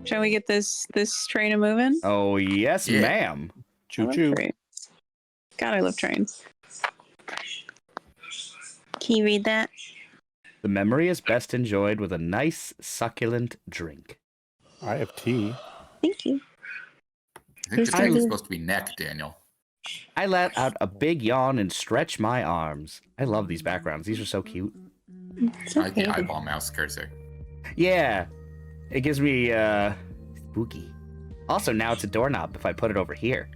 Shall we get this train a moving? Oh, yes, ma'am. Choo-choo. God, I love trains. Can you read that? The memory is best enjoyed with a nice, succulent drink. I have tea. Thank you. I think the drink is supposed to be neck, Daniel. I let out a big yawn and stretch my arms. I love these backgrounds. These are so cute. So I like the eyeball mouse cursor. Yeah. It gives me, spooky. Also, now it's a doorknob if I put it over here.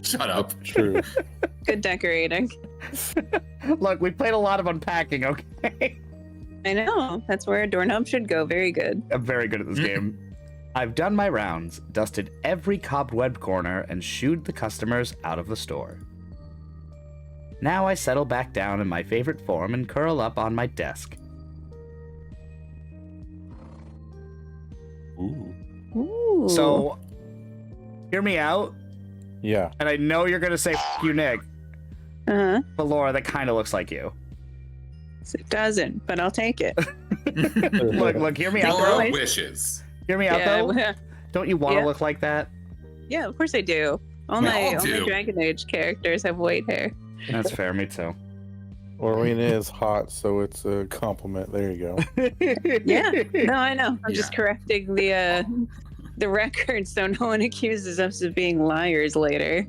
Shut up. True. Good decorating. Look, we played a lot of unpacking, okay? I know. That's where a doorknob should go. Very good. I'm very good at this game. I've done my rounds, dusted every cobweb corner, and shooed the customers out of the store. Now I settle back down in my favorite form and curl up on my desk. Ooh. Ooh. So, hear me out, Yeah. and I know you're going to say, F you, Nick, Uh-huh. but Laura, that kind of looks like you. It doesn't, but I'll take it. Look, hear me out, Laura though. wishes. Hear me out, though. Yeah, Don't you want to Yeah. look like that? yeah, of course I do. All We my all do. Dragon Age characters have white hair. That's fair, me too. Orween is hot, so it's a compliment. There you go. Yeah, no, I know. I'm just Yeah. correcting the record so no one accuses us of being liars later.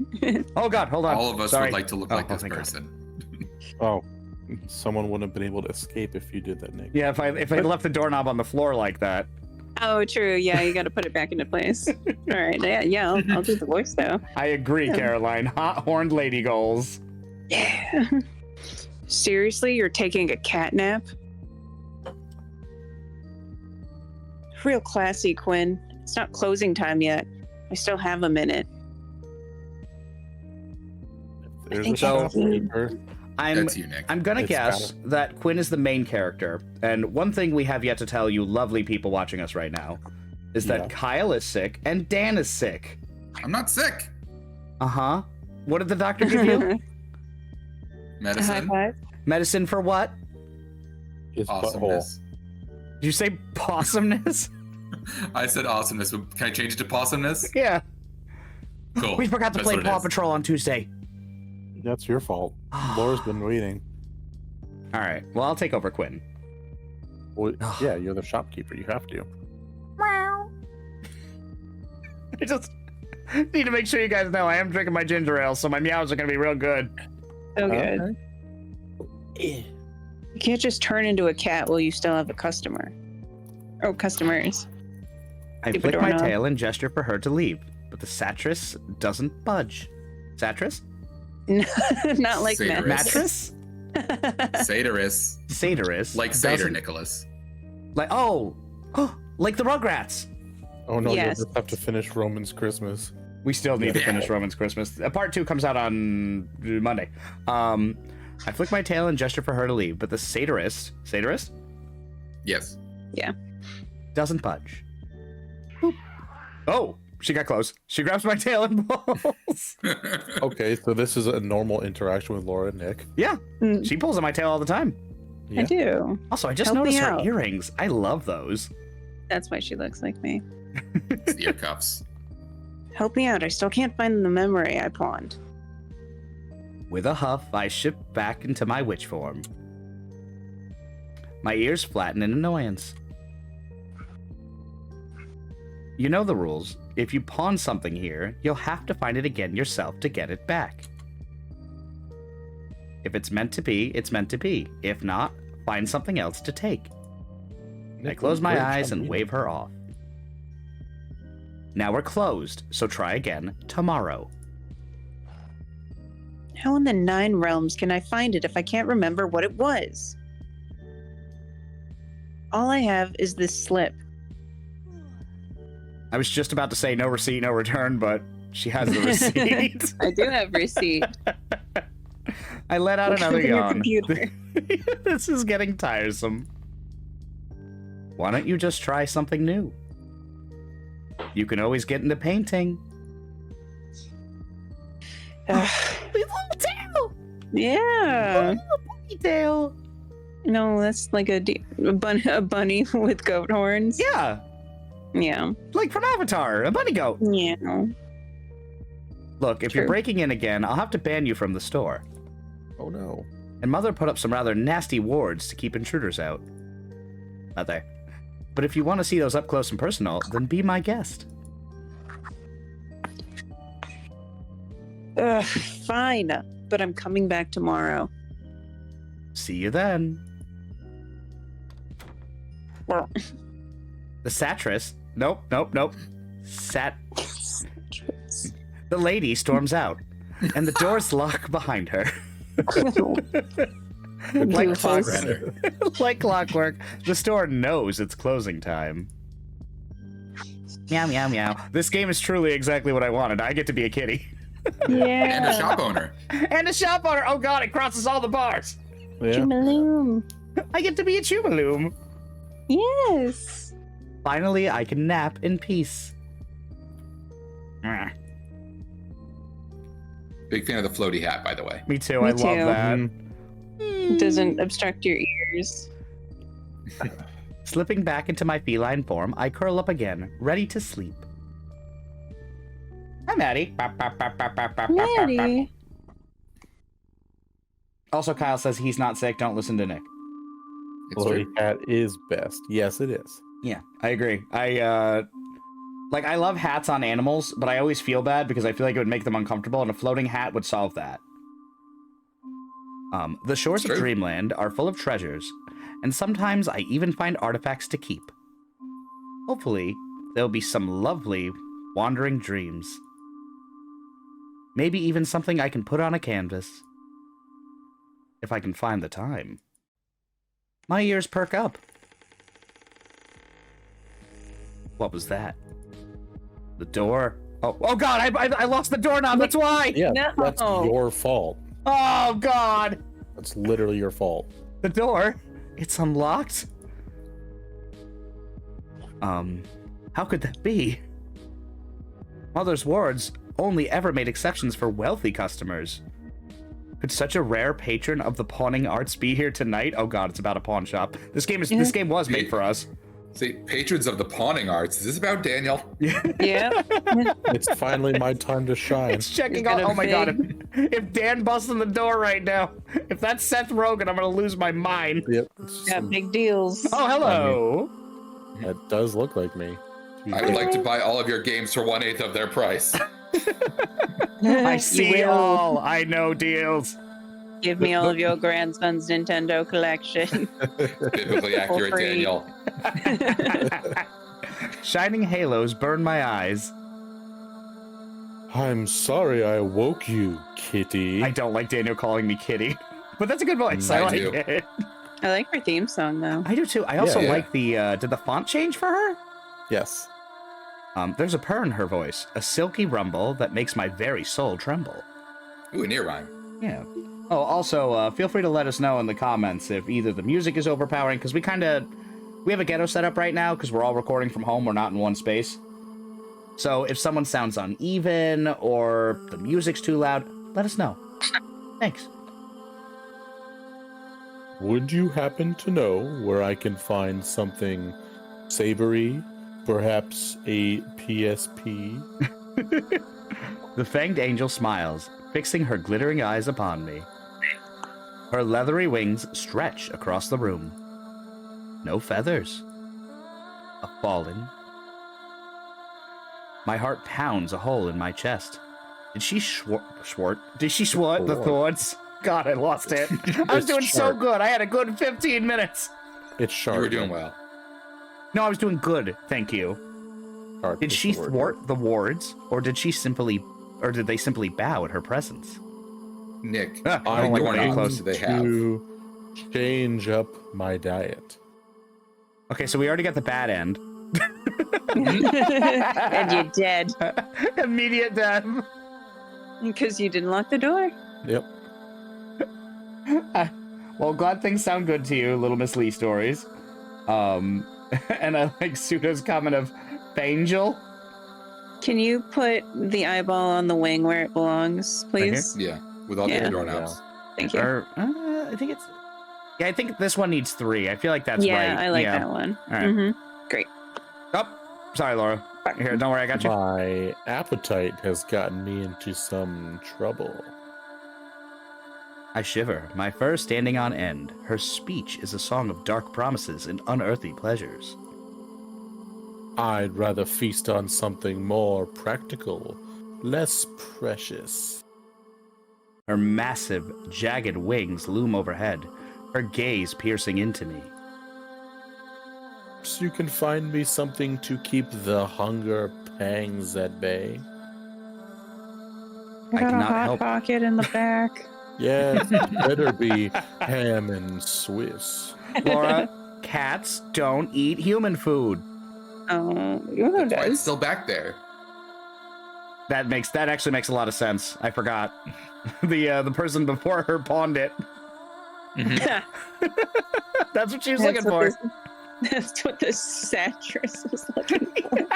Oh, God, hold on. All of us Sorry. would like to look Oh, like this thank God. person. Oh, someone wouldn't have been able to escape if you did that, Nick. Yeah, if I left the doorknob on the floor like that. Oh, true. Yeah, you got to put it back into place. All right. Yeah, I'll do the voice though. I agree, Yeah. Caroline. Hot horned lady goals. Yeah. Seriously, you're taking a cat nap? Real classy, Quinn. It's not closing time yet. I still have a minute. There's think a so. shopkeeper. That's you, Nick. I'm gonna It's guess that Quinn is the main character, and one thing we have yet to tell you lovely people watching us right now is that Yeah. Kyle is sick and Dan is sick. I'm not sick. Uh-huh. What did the doctor give you? High Medicine. five. Medicine for what? His butthole. Awesomeness. Did you say possumness? I said awesomeness. But can I change it to possumness? Yeah. Cool. We forgot to That's play what it Paw is. Patrol on Tuesday. That's your fault. Laura's been waiting. All right. Well, I'll take over Quinn. Well, yeah, you're the shopkeeper. You have to. I just need to make sure you guys know I am drinking my ginger ale, so my meows are gonna be real good. So good. You can't just turn into a cat while you still have a customer. Oh, customers. I Stupid flick my doorknob. tail and gesture for her to leave, but the satress doesn't budge. Satress? Not like Satyr. Mattress? Satyris. Satyris? Like Satyr, doesn't- Nicholas. Like, oh, like the Rugrats. Oh no, Yes. you just have to finish Roman's Christmas. We still need to Yeah. finish Roman's Christmas. Part 2 comes out on Monday. I flick my tail and gesture for her to leave, but the satirist Yes. doesn't budge. Boop. Oh, she got close. She grabs my tail and pulls. Okay, so this is a normal interaction with Laura and Nick. Yeah, Mm, she pulls on my tail all the time. I do. Also, I just Help me noticed her out. earrings. I love those. That's why she looks like me. It's the ear cuffs. Help me out. I still can't find the memory I pawned. With a huff, I shift back into my witch form. My ears flatten in annoyance. You know the rules. If you pawn something here, you'll have to find it again yourself to get it back. If it's meant to be, it's meant to be. If not, find something else to take. I close my eyes and wave her off. Now we're closed, so try again tomorrow. How in the 9 realms can I find it if I can't remember what it was? All I have is this slip. I was just about to say no receipt, no return, but she has the receipt. I do have receipt. I let out Look another in your yawn. computer. This is getting tiresome. Why don't you just try something new? You can always get into painting. Little tail! Yeah. Ponytail! No, that's like a bunny with goat horns. Yeah. Yeah. Like from Avatar, a bunny goat. Yeah. Look, if True. you're breaking in again, I'll have to ban you from the store. Oh no. And Mother put up some rather nasty wards to keep intruders out. Mother. But if you want to see those up close and personal, then be my guest. Ugh, fine. But I'm coming back tomorrow. See you then. Well, The satress. Nope. The lady storms out, and the doors lock behind her. like Doofus. clockwork. Like clockwork, the store knows it's closing time. Meow, meow, meow. This game is truly exactly what I wanted. I get to be a kitty. Yeah. And a shop owner. And a shop owner. Oh god, it crosses all the bars. Yeah. Chumaloom. I get to be a Chumaloom. Yes. Finally, I can nap in peace. Big fan of the floaty hat, by the way. Me too, Me I love too. that. Mhm. Doesn't obstruct your ears. Slipping back into my feline form, I curl up again, ready to sleep. Hi, Maddie. Maddie. Also, Kyle says he's not sick. Don't listen to Nick. It's Floaty true. hat is best. Yes, it is. Yeah, I agree. I love hats on animals, but I always feel bad because I feel like it would make them uncomfortable, and a floating hat would solve that. The shores It's of true. Dreamland are full of treasures, and sometimes I even find artifacts to keep. Hopefully, there'll be some lovely wandering dreams. Maybe even something I can put on a canvas. If I can find the time. My ears perk up. What was that? The door. Oh God! I lost the doorknob. That's why. Yeah, No. that's your fault. Oh God! That's literally your fault. The door. It's unlocked. How could that be? Mother's wards only ever made exceptions for wealthy customers. Could such a rare patron of the pawning arts be here tonight? Oh God, it's about a pawn shop. This game was made for us. See, patrons of the pawning arts. Is this about Daniel? Yeah. It's finally my time to shine. It's checking You're out. gonna Oh my God! If Dan busts in the door right now, if that's Seth Rogen, I'm gonna lose my mind. Yep. Got big deals. Oh, hello. That does look like me. I would like to buy all of your games for 1/8 of their price. I You see will. all. I know deals. Give me all of your grandson's Nintendo collection. Biblically accurate, free. Daniel. Shining halos burn my eyes. I'm sorry I woke you, kitty. I don't like Daniel calling me kitty, but that's a good voice. I I like do. it. I like her theme song though. I do too. I also Yeah. like the. Did the font change for her? Yes. There's a purr in her voice, a silky rumble that makes my very soul tremble. Ooh, an ear rhyme. Yeah. Oh, also, feel free to let us know in the comments if either the music is overpowering, because we have a ghetto setup right now, because we're all recording from home, we're not in one space. So if someone sounds uneven, or the music's too loud, let us know. Thanks. Would you happen to know where I can find something savory? Perhaps a PSP? The fanged angel smiles, fixing her glittering eyes upon me. Her leathery wings stretch across the room. No feathers. A fallen. My heart pounds a hole in my chest. Did she Did she swart the thorns? God, I lost it. I was It's doing so sharp. good. I had a good 15 minutes. It's sharp. You were doing well. No, I was doing good. Thank you. Sharp Did is she the word. thwart the wards, or did they simply bow at her presence? Nick, Ah, I how don't many like when it doorknobs close. do they have? To change up my diet. Okay, so we already got the bad end. And you're dead Immediate death. because you didn't lock the door. Yep. Well, glad things sound good to you, Little Miss Lee stories. And I like Sudo's comment of Fangel. Can you put the eyeball on the wing where it belongs, please? Yeah, with all the Yeah. other doorknobs. Thank you. Or I think it's. Yeah, I think this one needs 3. I feel like that's yeah, right. I like that one. All right. Hmm. Oh, Sorry, Laura. Here, don't worry, I got you. My appetite has gotten me into some trouble. I shiver, my fur standing on end. Her speech is a song of dark promises and unearthly pleasures. I'd rather feast on something more practical, less precious. Her massive, jagged wings loom overhead, her gaze piercing into me. So you can find me something to keep the hunger pangs at bay. I got a cannot hot help. pocket in the back. Yes, better be ham and Swiss. Laura, cats don't eat human food. Oh, you know who That's why it's does? still back there. That actually makes a lot of sense. I forgot. The person before her pawned it. That's what she was looking for. That's what the satress was looking for.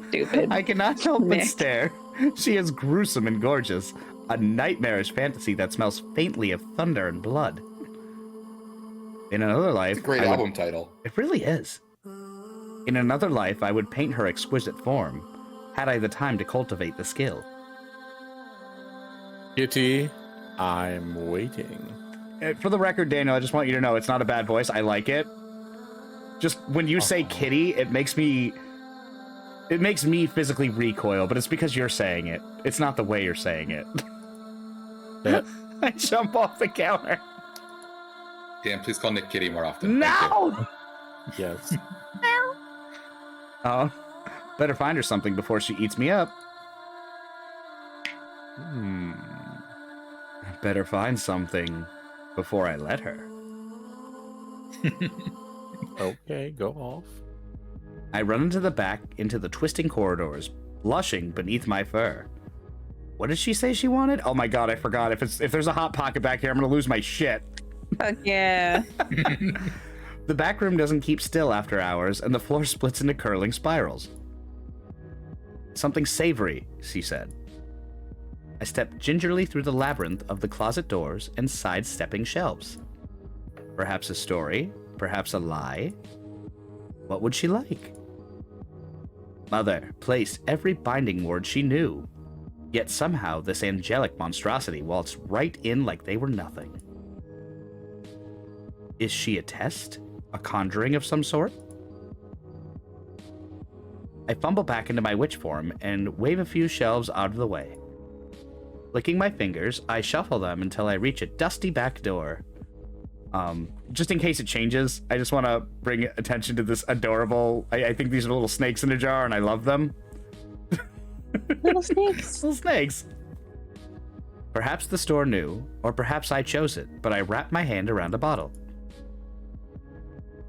Stupid. I cannot help but Nick. stare. She is gruesome and gorgeous. A nightmarish fantasy that smells faintly of thunder and blood. In another life, It's a great I would- album title. It really is. In another life, I would paint her exquisite form, had I the time to cultivate the skill. Kitty, I'm waiting. For the record, Daniel, I just want you to know it's not a bad voice. I like it. Just when you say kitty, it makes me physically recoil, but it's because you're saying it. It's not the way you're saying it. That, I jump off the counter. Dan, please call Nick Kitty more often. Thank you. No! yes. Oh, better find her something before she eats me up. Better find something before I let her. Okay, go off. I run into the back, into the twisting corridors, blushing beneath my fur. What did she say she wanted? Oh my god, I forgot. If there's a hot pocket back here, I'm gonna lose my shit. Fuck yeah. The back room doesn't keep still after hours, and the floor splits into curling spirals. Something savory, she said. I stepped gingerly through the labyrinth of the closet doors and sidestepping shelves. Perhaps a story, perhaps a lie. What would she like? Mother placed every binding word she knew, yet somehow this angelic monstrosity waltzed right in like they were nothing. Is she a test? A conjuring of some sort? I fumble back into my witch form and wave a few shelves out of the way. Licking my fingers, I shuffle them until I reach a dusty back door. Just in case it changes, I just want to bring attention to this adorable... I think these are little snakes in a jar, and I love them. Little snakes. Little snakes. Perhaps the store knew, or perhaps I chose it, but I wrapped my hand around a bottle.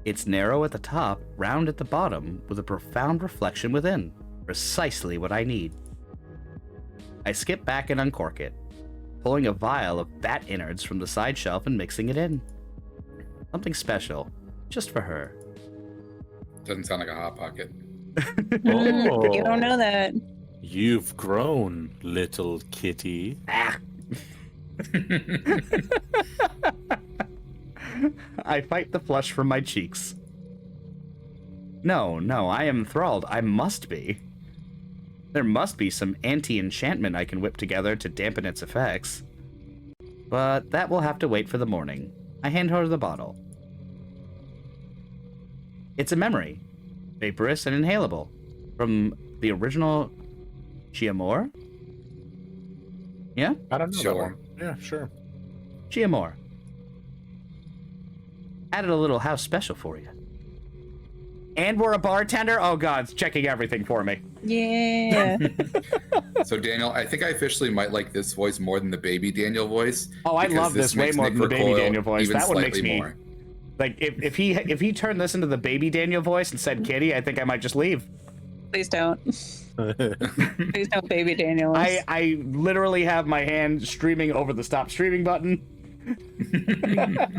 It's narrow at the top, round at the bottom, with a profound reflection within. Precisely what I need. I skip back and uncork it, pulling a vial of bat innards from the side shelf and mixing it in. Something special, just for her. Doesn't sound like a hot pocket. Oh, You don't know that. You've grown, little kitty. Ah. I fight the flush from my cheeks. No, I am enthralled. I must be. There must be some anti-enchantment I can whip together to dampen its effects. But that will have to wait for the morning. I hand her the bottle. It's a memory. Vaporous and inhalable. From the original Chiamore? Yeah? I don't know Sure. that one. Yeah, sure. Chiamore. Added a little house special for you. And we're a bartender? Oh god, it's checking everything for me. Yeah. So Daniel, I think I officially might like this voice more than the baby Daniel voice. Oh, I because love this way makes more Nick than the baby recoil Daniel voice. even That one makes slightly me more. like if he turned this into the baby Daniel voice and said Kitty, I think I might just leave. Please don't. Please don't, baby Daniel. I literally have my hand streaming over the stop streaming button.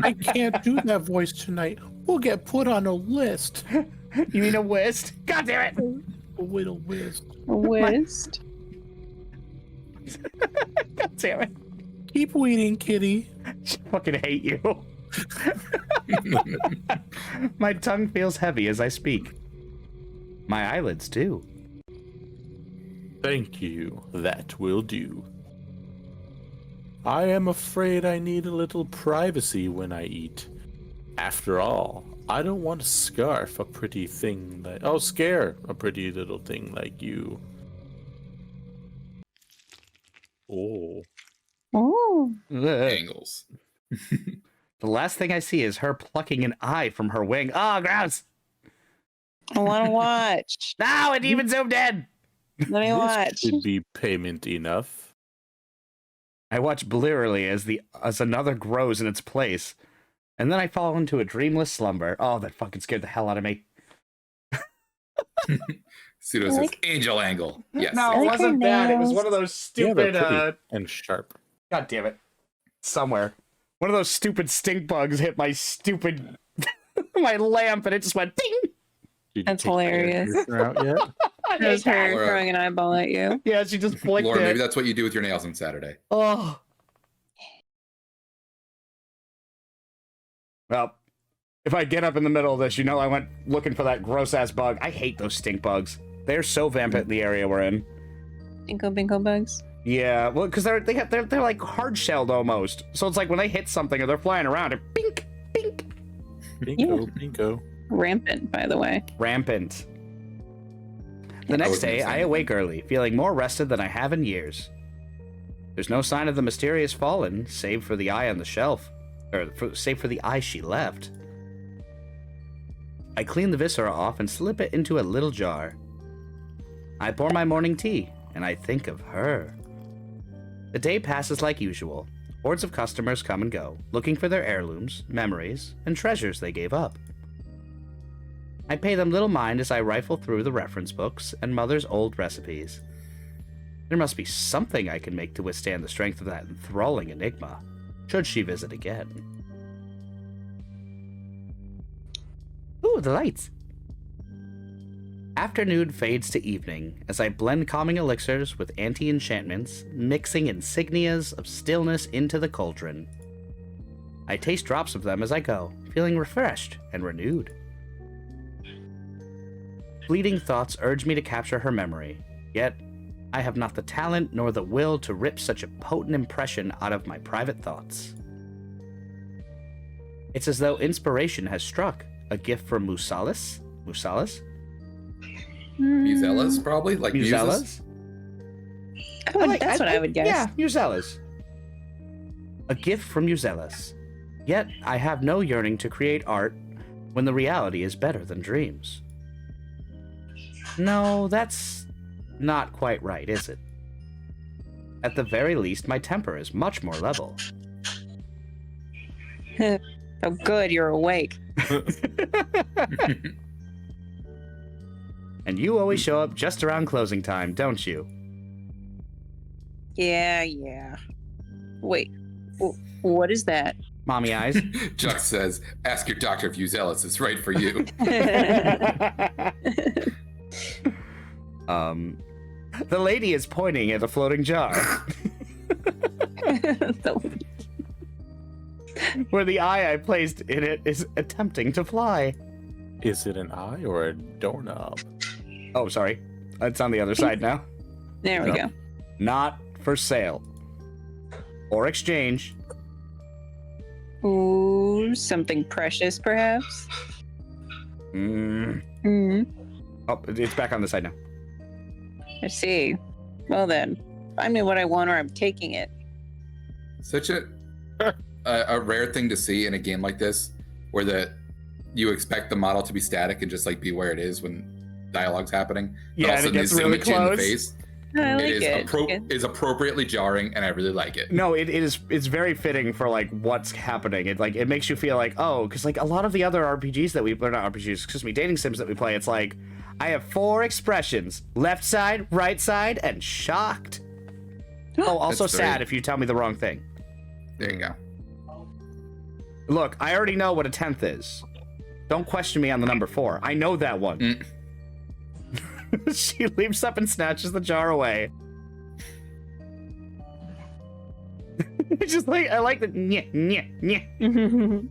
I can't do that voice tonight. We'll get put on a list. You mean a whist? God damn it! A little list. Whist. God damn it! Keep waiting, kitty. I fucking hate you. My tongue feels heavy as I speak. My eyelids, too. Thank you. That will do. I am afraid I need a little privacy when I eat. After all, I don't want to scarf a pretty thing like... Oh, scare a pretty little thing like you. Oh. Oh. Ugh. Angles. The last thing I see is her plucking an eye from her wing. Oh, gross! I want to watch. No, it even zoomed in! Let me watch. This should be payment enough. I watch blearily as another grows in its place, and then I fall into a dreamless slumber. Oh, that fucking scared the hell out of me. Pseudo says angel angle. Yes. No, I it like wasn't her that. It was nails. one of those Yeah, they're stupid, pretty and sharp. God damn it. Somewhere. One of those stupid stink bugs hit my stupid... my lamp, and it just went ding! Did you That's take the air hilarious. conditioner out yet? That was her Laura. throwing an eyeball at you. Yeah, she just blinked Laura, maybe it. that's what you do with your nails on Saturday. Oh. Well, if I get up in the middle of this, you know I went looking for that gross-ass bug. I hate those stink bugs. They're so vampant in the area we're in. Bingo bingo bugs. Yeah, well, because they're like hard-shelled almost. So it's like when they hit something or they're flying around, it bink, bink. Bingo, bingo. Rampant, by the way. Rampant. The next day, I awake early, feeling more rested than I have in years. There's no sign of the mysterious fallen, save for the eye on the shelf. Save for the eye she left. I clean the viscera off and slip it into a little jar. I pour my morning tea, and I think of her. The day passes like usual. Hordes of customers come and go, looking for their heirlooms, memories, and treasures they gave up. I pay them little mind as I rifle through the reference books and Mother's old recipes. There must be something I can make to withstand the strength of that enthralling enigma, should she visit again. Ooh, the lights! Afternoon fades to evening as I blend calming elixirs with anti-enchantments, mixing insignias of stillness into the cauldron. I taste drops of them as I go, feeling refreshed and renewed. Fleeting thoughts urge me to capture her memory, yet I have not the talent nor the will to rip such a potent impression out of my private thoughts. It's as though inspiration has struck, a gift from Musalis? Musellas, probably? Like muses? Musellas? That's what I would guess. Yeah, Musellas. A gift from Musellas. Yet I have no yearning to create art when the reality is better than dreams. No, that's not quite right, is it? At the very least, my temper is much more level. Oh, good, you're awake. And you always show up just around closing time, don't you? Yeah. Wait, what is that? Mommy eyes. Chuck says, ask your doctor if Uzealous is right for you. The lady is pointing at a floating jar. Where the eye I placed in it is attempting to fly. Is it an eye or a doorknob? Oh, sorry. It's on the other side now. There we go. Not for sale. Or exchange. Ooh, something precious, perhaps? Oh, it's back on the side now. I see. Well then, find me what I want or I'm taking it. Such a rare thing to see in a game like this, where you expect the model to be static and just like be where it is when dialogue's happening. Yeah, and it gets really close. In the face. I like it. It is appropriately jarring, and I really like it. No, it's very fitting for like what's happening. It makes you feel like, oh, because like a lot of the other RPGs that dating sims that we play, it's like I have 4 expressions: left side, right side, and shocked. Oh, also That's sad great. if you tell me the wrong thing. There you go. Look, I already know what a 10th is. Don't question me on the number 4. I know that one. She leaps up and snatches the jar away. It's just like, I like the nyeh.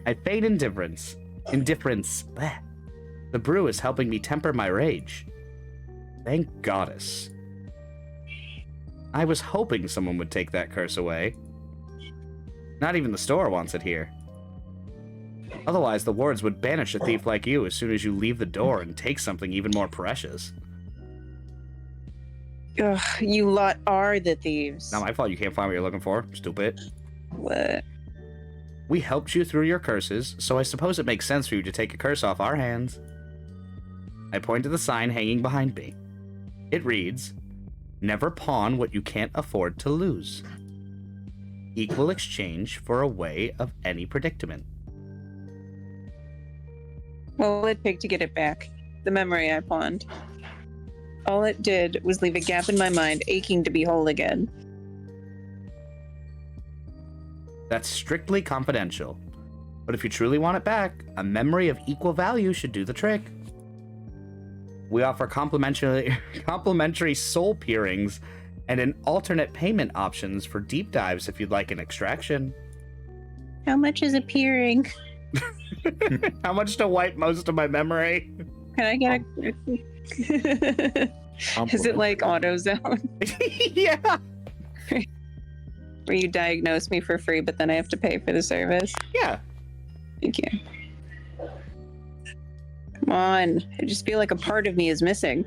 I feign indifference. Bleh. The brew is helping me temper my rage. Thank goddess. I was hoping someone would take that curse away. Not even the store wants it here. Otherwise, the wards would banish a thief like you as soon as you leave the door and take something even more precious. Ugh, you lot are the thieves. Not my fault you can't find what you're looking for, stupid. What? We helped you through your curses, so I suppose it makes sense for you to take a curse off our hands. I point to the sign hanging behind me. It reads, "Never pawn what you can't afford to lose. Equal exchange for a way of any predicament." What will it take to get it back? The memory I pawned. All it did was leave a gap in my mind, aching to be whole again. That's strictly confidential. But if you truly want it back, a memory of equal value should do the trick. We offer complimentary soul peerings and an alternate payment options for deep dives if you'd like an extraction. How much is a peering? How much to wipe most of my memory? Can I get a... Is it like AutoZone? Yeah. Where you diagnose me for free, but then I have to pay for the service? Yeah. Thank you. Come on. I just feel like a part of me is missing.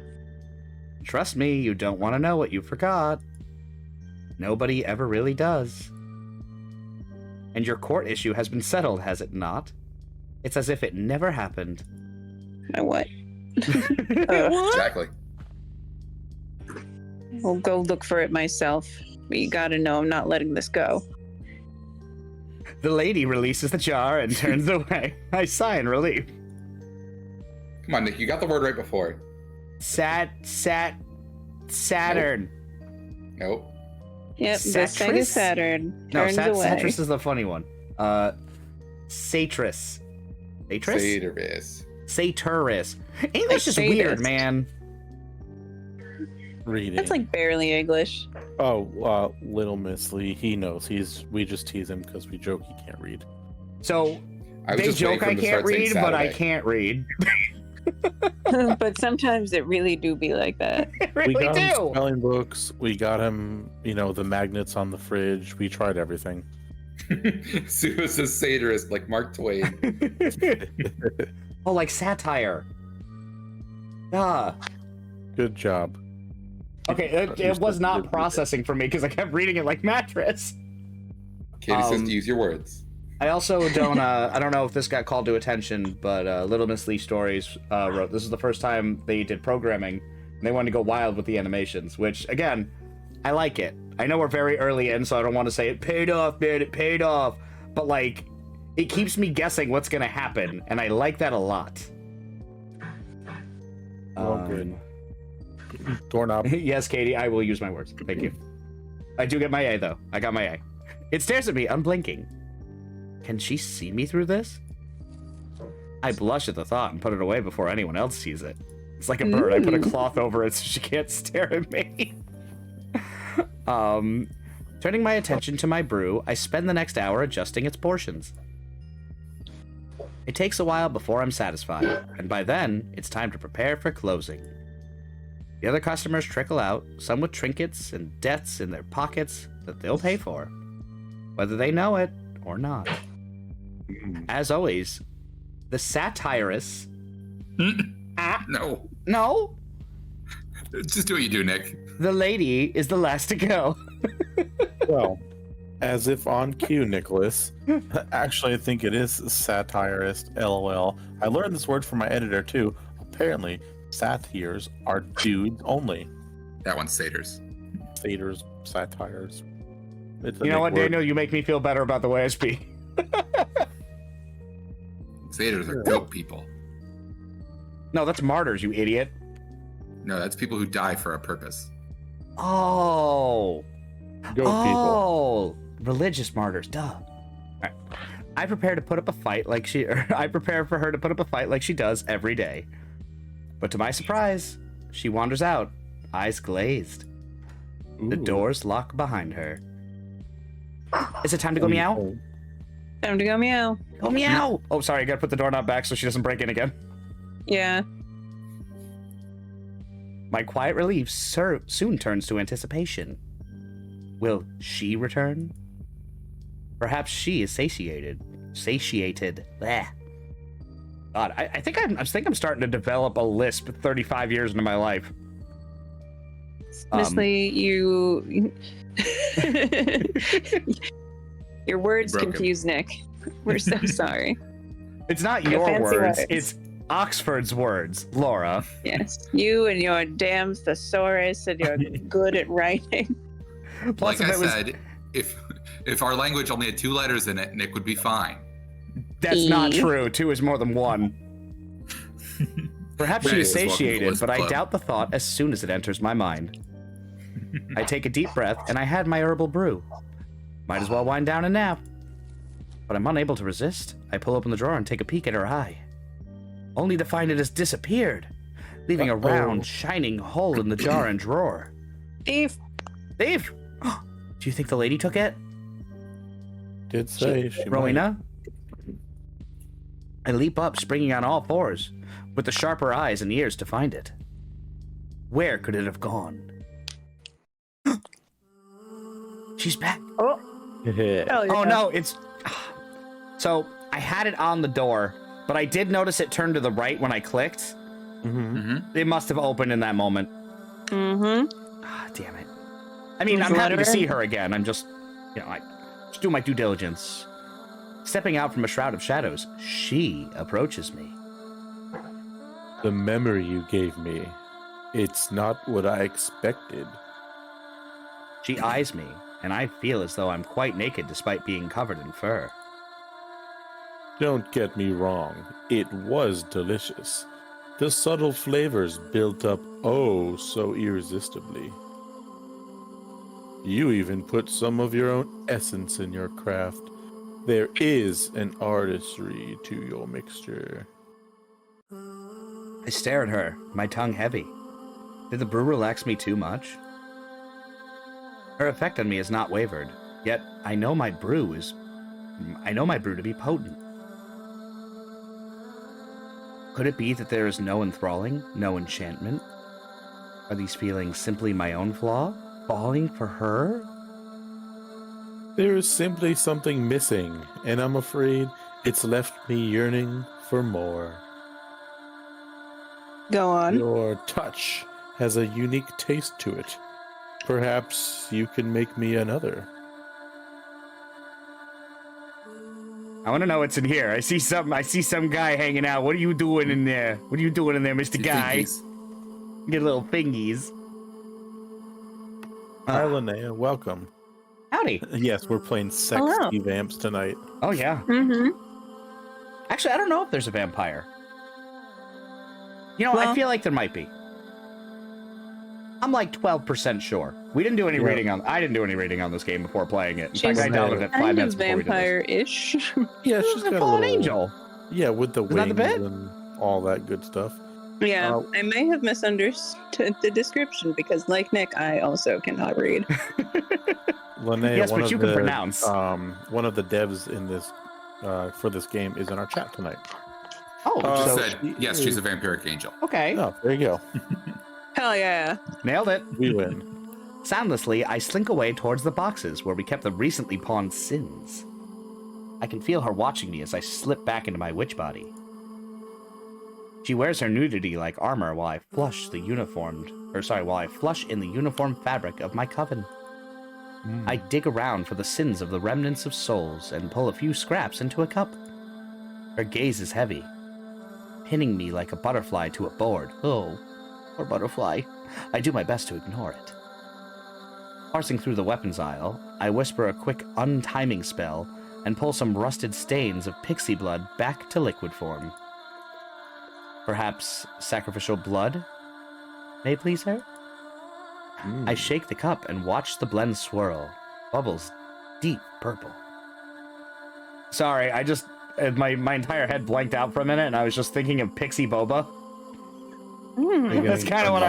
Trust me, you don't want to know what you forgot. Nobody ever really does. And your court issue has been settled, has it not? It's as if it never happened. My what? Exactly. I'll go look for it myself. But you gotta know I'm not letting this go. The lady releases the jar and turns away. I sigh in relief. Come on, Nick, you got the word right before. Saturn. Nope. Yep, this thing is Saturn. Turns away. Satrus is the funny one. Satrus. Satrus? Saturus. English is weird, man. Reading. That's like barely English. Oh, Little Miss Lee, he knows. We just tease him because we joke he can't read. So, I was they just waiting joke for I him to can't start saying read, but I Saturday. can't read. But sometimes it really do be like that. I really We got him do. spelling books. We got him, the magnets on the fridge. We tried everything. Sue is a satirist like Mark Twain. Oh, like satire. Ah. Good job. Okay, it was not processing for me because I kept reading it like mattress. Katie says to use your words. I also don't, I don't know if this got called to attention, but Little Miss Lee Stories wrote, this is the first time they did programming, and they wanted to go wild with the animations, which, again, I like it. I know we're very early in, so I don't want to say it paid off, man, it paid off, but, like, it keeps me guessing what's going to happen, and I like that a lot. Oh, good. Doorknob. Yes, Katie, I will use my words. Thank you. I do get my A, though. I got my A. It stares at me, unblinking. Can she see me through this? I blush at the thought and put it away before anyone else sees it. It's like a bird. I put a cloth over it so she can't stare at me. Turning my attention to my brew, I spend the next hour adjusting its portions. It takes a while before I'm satisfied, and by then, it's time to prepare for closing. The other customers trickle out, some with trinkets and debts in their pockets that they'll pay for, whether they know it or not. As always, the satirist... No. No? Just do what you do, Nick. The lady is the last to go. Well, as if on cue, Nicholas. Actually, I think it is satirist, LOL. I learned this word from my editor, too. Apparently, satyrs are dudes only. That one's satyrs. Satyrs, satires. It's a You know big what, word. Daniel? You make me feel better about the way I speak. Satyrs are goat people. No, that's martyrs, you idiot. No, that's people who die for a purpose. Oh. Goat people. Oh. Religious martyrs, duh. All right. I prepare to put up a fight like I prepare for her to put up a fight like she does every day. But to my surprise, she wanders out, eyes glazed. The Ooh. doors lock behind her. Is it time to go meow? Time to go meow. Oh, meow! Oh, sorry, I gotta put the doorknob back so she doesn't break in again. Yeah. My quiet relief soon turns to anticipation. Will she return? Perhaps she is satiated. Bleh. God, I think I'm starting to develop a lisp 35 years into my life. Miss Lee, you your words Broken. confuse Nick. We're so sorry. It's not Your your fancy words, words. it's Oxford's words, Laura. Yes, you and your damn thesaurus and your good at writing. Plus, Like if I it was, said, if our language only had 2 letters in it, Nick would be fine. that's not E. true. 2 is more than 1. Perhaps she Right. is Welcome to the satiated, Lisp but I Club. doubt the thought as soon as it enters my mind. I take a deep breath, and I had my herbal brew. Might as well wind down and nap. But I'm unable to resist. I pull open the drawer and take a peek at her eye. Only to find it has disappeared, leaving a round, shining hole in the jar and drawer. Thief. Thief! Do you think the lady took it? Did say she might. Rowena? I leap up, springing on all fours, with the sharper eyes and ears to find it. Where could it have gone? She's back. Oh, hell yeah. Oh no, it's... So, I had it on the door, but I did notice it turned to the right when I clicked. It must have opened in that moment. Mm-hmm. Ah, damn it. I mean, Would I'm you happy let to her see in? her again. I'm just, I just do my due diligence. Stepping out from a shroud of shadows, she approaches me. The memory you gave me, it's not what I expected. She eyes me, and I feel as though I'm quite naked despite being covered in fur. Don't get me wrong, it was delicious. The subtle flavors built up oh so irresistibly. You even put some of your own essence in your craft. There is an artistry to your mixture. I stare at her, my tongue heavy. Did the brew relax me too much? Her effect on me has not wavered, yet I know my brew to be potent. Could it be that there is no enthralling, no enchantment? Are these feelings simply my own flaw? Falling for her? There is simply something missing, and I'm afraid it's left me yearning for more. Go on. Your touch has a unique taste to it. Perhaps you can make me another. I want to know what's in here. I see some guy hanging out. What are you doing in there? What are you doing in there, Mr. Guy? Get little fingies. Hi, Linnea. Welcome. Howdy. Yes, we're playing Hello. sexy vamps tonight. Oh, yeah. Mm-hmm. Actually, I don't know if there's a vampire. You know, I Well- feel like there might be. I'm like 12% sure. We didn't do any reading on... I didn't do any reading on this game before playing it. In fact, I downloaded it 5 Kind minutes of before we did this. vampire-ish. Yeah, she's got a Fallen little angel. Yeah, with the Isn't that the wings bit? and all that good stuff. Yeah, Oh. I may have misunderstood the description because, like Nick, I also cannot read. Linnea, Yes, one but of you the, can pronounce. one of the devs in this for this game is in our chat tonight. Oh, So Said, she yes, she's is- a vampiric angel. okay. Oh, there you go. Hell yeah. Nailed it. We win. Soundlessly, I slink away towards the boxes where we kept the recently pawned sins. I can feel her watching me as I slip back into my witch body. She wears her nudity like armor while I flush in the uniform fabric of my coven. I dig around for the sins of the remnants of souls and pull a few scraps into a cup. Her gaze is heavy, pinning me like a butterfly to a board. Oh, poor butterfly. I do my best to ignore it. Parsing through the weapons aisle, I whisper a quick untiming spell and pull some rusted stains of pixie blood back to liquid form. Perhaps sacrificial blood may please her? I shake the cup and watch the blend swirl, bubbles deep purple. Sorry, I just... My entire head blanked out for a minute, and I was just thinking of Pixie Boba. Mm. That's kind of what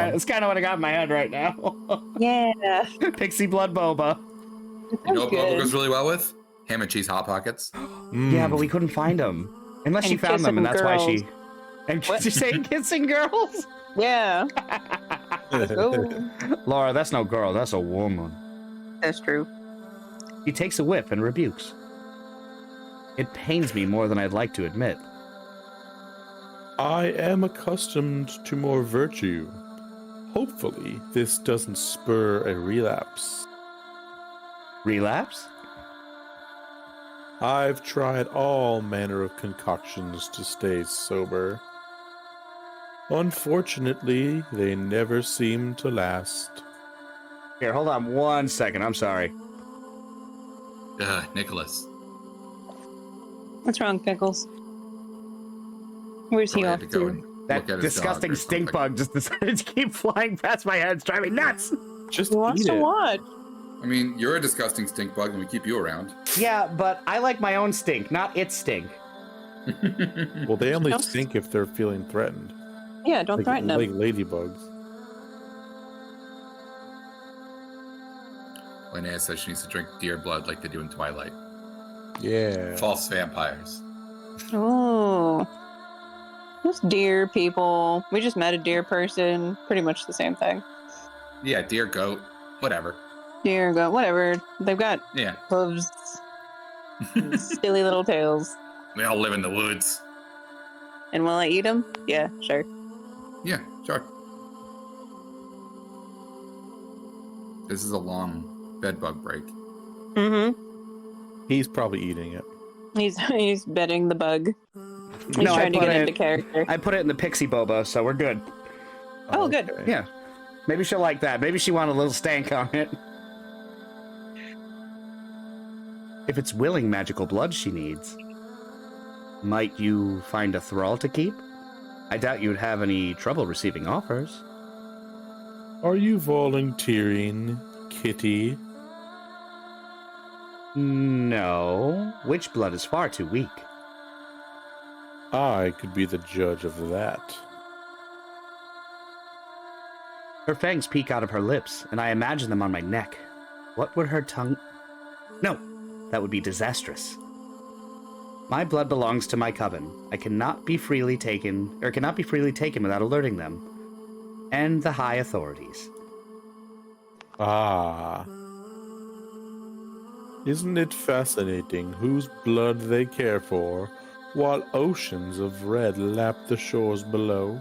I got in my head right now. Yeah. Pixie Blood Boba. You know what Boba Good. goes really well with? ham and cheese hot pockets. Yeah, but we couldn't find them. Unless she And found them, and kissing that's why she... girls. And What? did you say kissing girls? Yeah. Oh, Laura, that's no girl, that's a woman. that's true. He takes a whiff and rebukes. It pains me more than I'd like to admit. I am accustomed to more virtue. Hopefully, this doesn't spur a relapse. Relapse? I've tried all manner of concoctions to stay sober. Unfortunately, they never seem to last. Here, hold on 1 second, I'm sorry. Nicholas. What's wrong, Pickles? Where's he Probably off had to go to? and That look at his dog disgusting or stink something. bug just decided to keep flying past my head. It's driving me nuts! Just He wants eat to it. watch. I mean, you're a disgusting stink bug, and we keep you around. Yeah, but I like my own stink, not its stink. Well, they only Don't- stink if they're feeling threatened. Yeah, don't Like, threaten like him. ladybugs. Linnea says she needs to drink deer blood like they do in Twilight. Yeah. False vampires. Oh. Those deer people. We just met a deer person. Pretty much the same thing. Yeah, deer, goat, whatever. Deer go, whatever. They've got Yeah, hooves, silly little tails. we all live in the woods. And will I eat them? Yeah, sure. Yeah, sure. This is a long bedbug break. Mm-hmm. He's probably eating it. He's betting the bug. He's No, trying to put get it- into character. I put it in the pixie boba, so we're good. Oh, good. Okay. Yeah. Maybe she'll like that. Maybe she want a little stank on it. If it's willing magical blood she needs, might you find a thrall to keep? I doubt you'd have any trouble receiving offers. Are you volunteering, Kitty? No. Witch blood is far too weak. I could be the judge of that. Her fangs peek out of her lips, and I imagine them on my neck. What would her tongue... No, that would be disastrous. My blood belongs to my coven. I cannot be freely taken without alerting them. And the high authorities. Ah. Isn't it fascinating whose blood they care for, while oceans of red lap the shores below?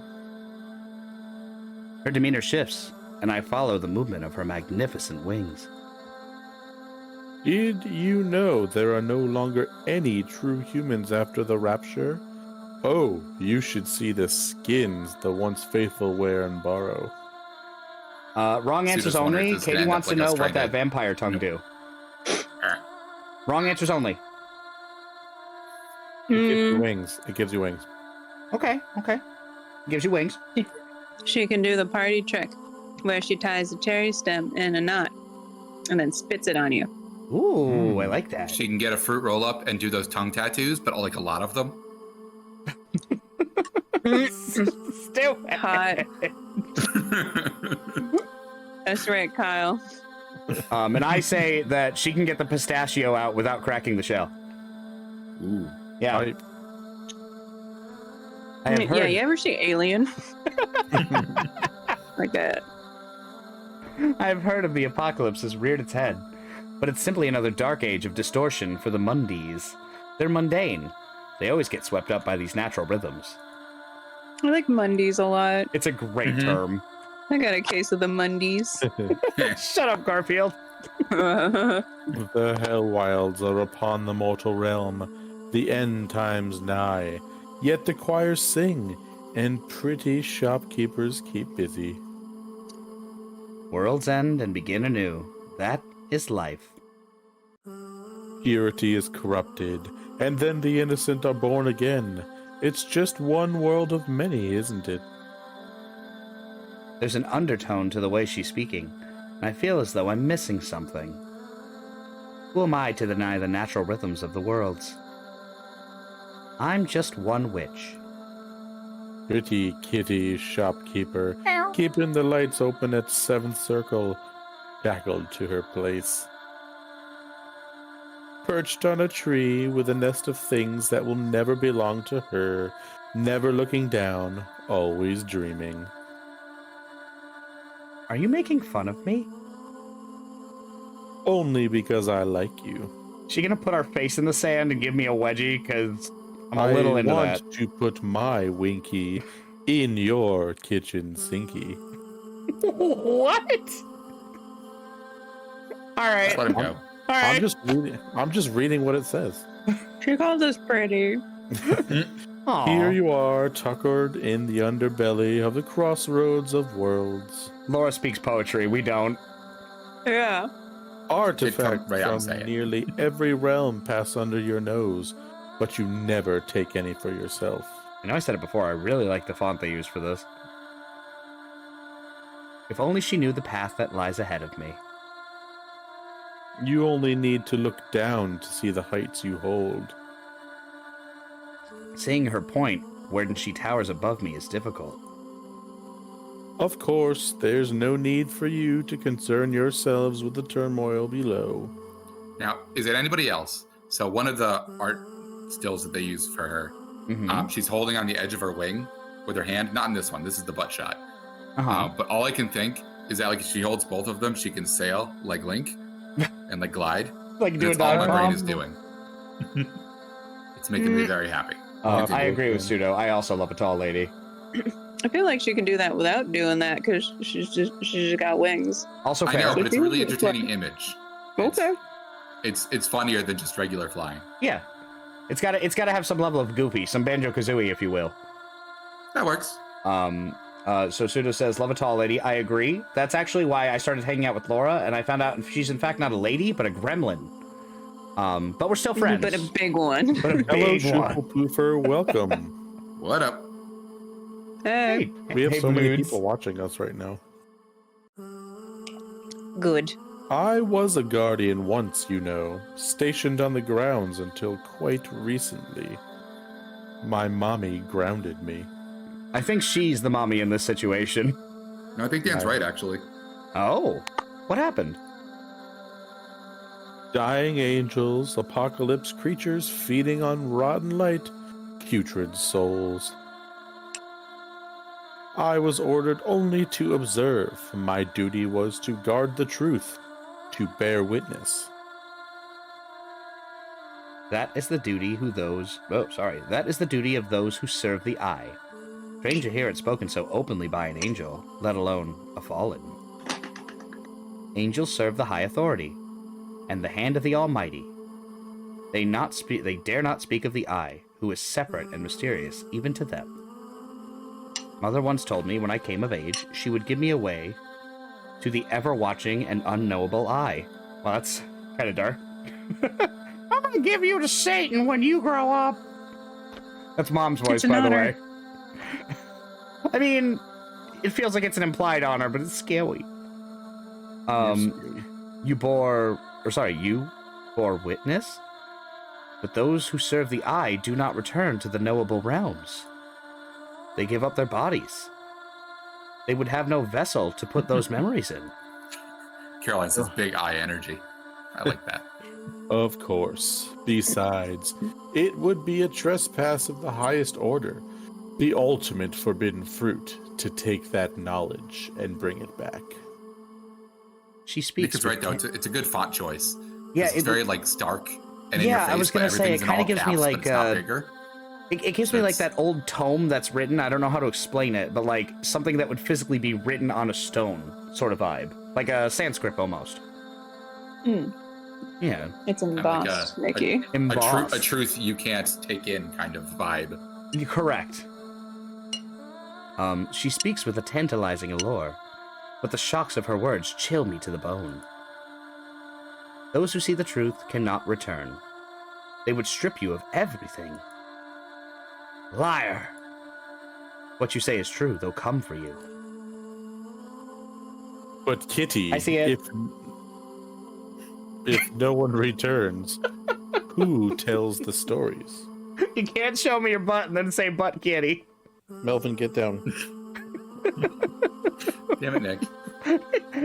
Her demeanor shifts, and I follow the movement of her magnificent wings. Did you know there are no longer any true humans after the rapture? Oh, you should see the skins the once faithful wear and borrow. Wrong See, answers this one only. is gonna Katie end up wants to like us know what trying that to- vampire tongue do. Alright. Wrong answers only. It gives you Mm, wings. It gives you wings. Okay. Gives you wings. she can do the party trick where she ties a cherry stem in a knot and then spits it on you. Ooh, I like that. She can get a fruit roll up and do those tongue tattoos, but like a lot of them. Stupid. Hot. That's right, Kyle. And I say that she can get the pistachio out without cracking the shell. Ooh. Yeah, I have Yeah, heard. you ever see Alien? Like that. I've heard of the apocalypse has reared its head, but it's simply another dark age of distortion for the Mundies. They're mundane. They always get swept up by these natural rhythms. I like Mundies a lot. It's a great Mhm. term. I got a case of the Mundies. Shut up, Garfield. The hell wilds are upon the mortal realm, the end times nigh. Yet the choirs sing, and pretty shopkeepers keep busy. Worlds end and begin anew. That is life. Purity is corrupted, and then the innocent are born again. It's just one world of many, isn't it? There's an undertone to the way she's speaking, and I feel as though I'm missing something. Who am I to deny the natural rhythms of the worlds? I'm just one witch. Pretty kitty shopkeeper, keeping the lights open at 7th Circle, shackled to her place. perched on a tree with a nest of things that will never belong to her, never looking down, always dreaming. Are you making fun of me? Only because I like you. Is she gonna put our face in the sand and give me a wedgie? Because I'm a little into that. I want to put my winky in your kitchen sinky. What? All right. Just let him go. All right. I'm just reading what it says. She calls us pretty. Aw. Here you are, tuckered in the underbelly of the crossroads of worlds. Laura speaks poetry. We don't. Yeah. Artifacts right out and from say it. nearly every realm pass under your nose, but you never take any for yourself. I know I said it before. I really like the font they use for this. If only she knew the path that lies ahead of me. You only need to look down to see the heights you hold. Seeing her point when she towers above me is difficult. Of course, there's no need for you to concern yourselves with the turmoil below. Now, is it anybody else? So one of the art stills that they use for her, she's holding on the edge of her wing with her hand. Not in this one. This is the butt shot. But all I can think is that like if she holds both of them, she can sail like Link and like glide. Like doing That's all my brain that. is doing. It's making me very happy. I agree with Pseudo. I also love a tall lady. I feel like she can do that without doing that because she's just got wings. Also I fair. know, but it's a really entertaining image. Okay. It's funnier than just regular flying. Yeah. It's gotta have some level of goofy, some Banjo-Kazooie, if you will. That works. So Pseudo says, love a tall lady. I agree. That's actually why I started hanging out with Laura, and I found out she's in fact not a lady, but a gremlin. But we're still friends. But a big one. But a Hello, big one. Shoople Poofer. Welcome. What up? Hey. We have Hey, so many Moods. people watching us right now. Good. I was a guardian once, you know, stationed on the grounds until quite recently. My mommy grounded me. I think she's the mommy in this situation. No, I think Dan's right, actually. Oh. What happened? Dying angels, apocalypse creatures feeding on rotten light, putrid souls. I was ordered only to observe. My duty was to guard the truth, to bear witness. That is the duty That is the duty of those who serve the eye. Strange to hear it spoken so openly by an angel, let alone a fallen. Angels serve the high authority, and the hand of the Almighty. They dare not speak of the eye, who is separate and mysterious, even to them. Mother once told me when I came of age, she would give me away to the ever-watching and unknowable eye. Well, that's kind of dark. I'm gonna give you to Satan when you grow up. That's Mom's voice, It's an by the honor. way. I mean, it feels like it's an implied honor, but it's scary. You bore witness? But those who serve the eye do not return to the knowable realms. They give up their bodies. They would have no vessel to put those memories in. Caroline says big eye energy. I like that. Of course. Besides, it would be a trespass of the highest order, the ultimate forbidden fruit, to take that knowledge and bring it back. She speaks. Nick is right, though. It's a good font choice. Yeah, it's very like stark and in yeah, your face, I was gonna but say, it everything's in kinda all gives me caps, like, but it's not bigger. It gives me like that old tome that's written. I don't know how to explain it, but like something that would physically be written on a stone sort of vibe, like a Sanskrit almost. Yeah, It's embossed, like Nikki. embossed. A truth you can't take in kind of vibe. Correct. She speaks with a tantalizing allure, but the shocks of her words chill me to the bone. Those who see the truth cannot return. They would strip you of everything. Liar! What you say is true, they'll come for you. But Kitty, I see it. if no one returns, who tells the stories? You can't show me your butt and then say butt kitty. Melvin, get down. Damn it, Nick.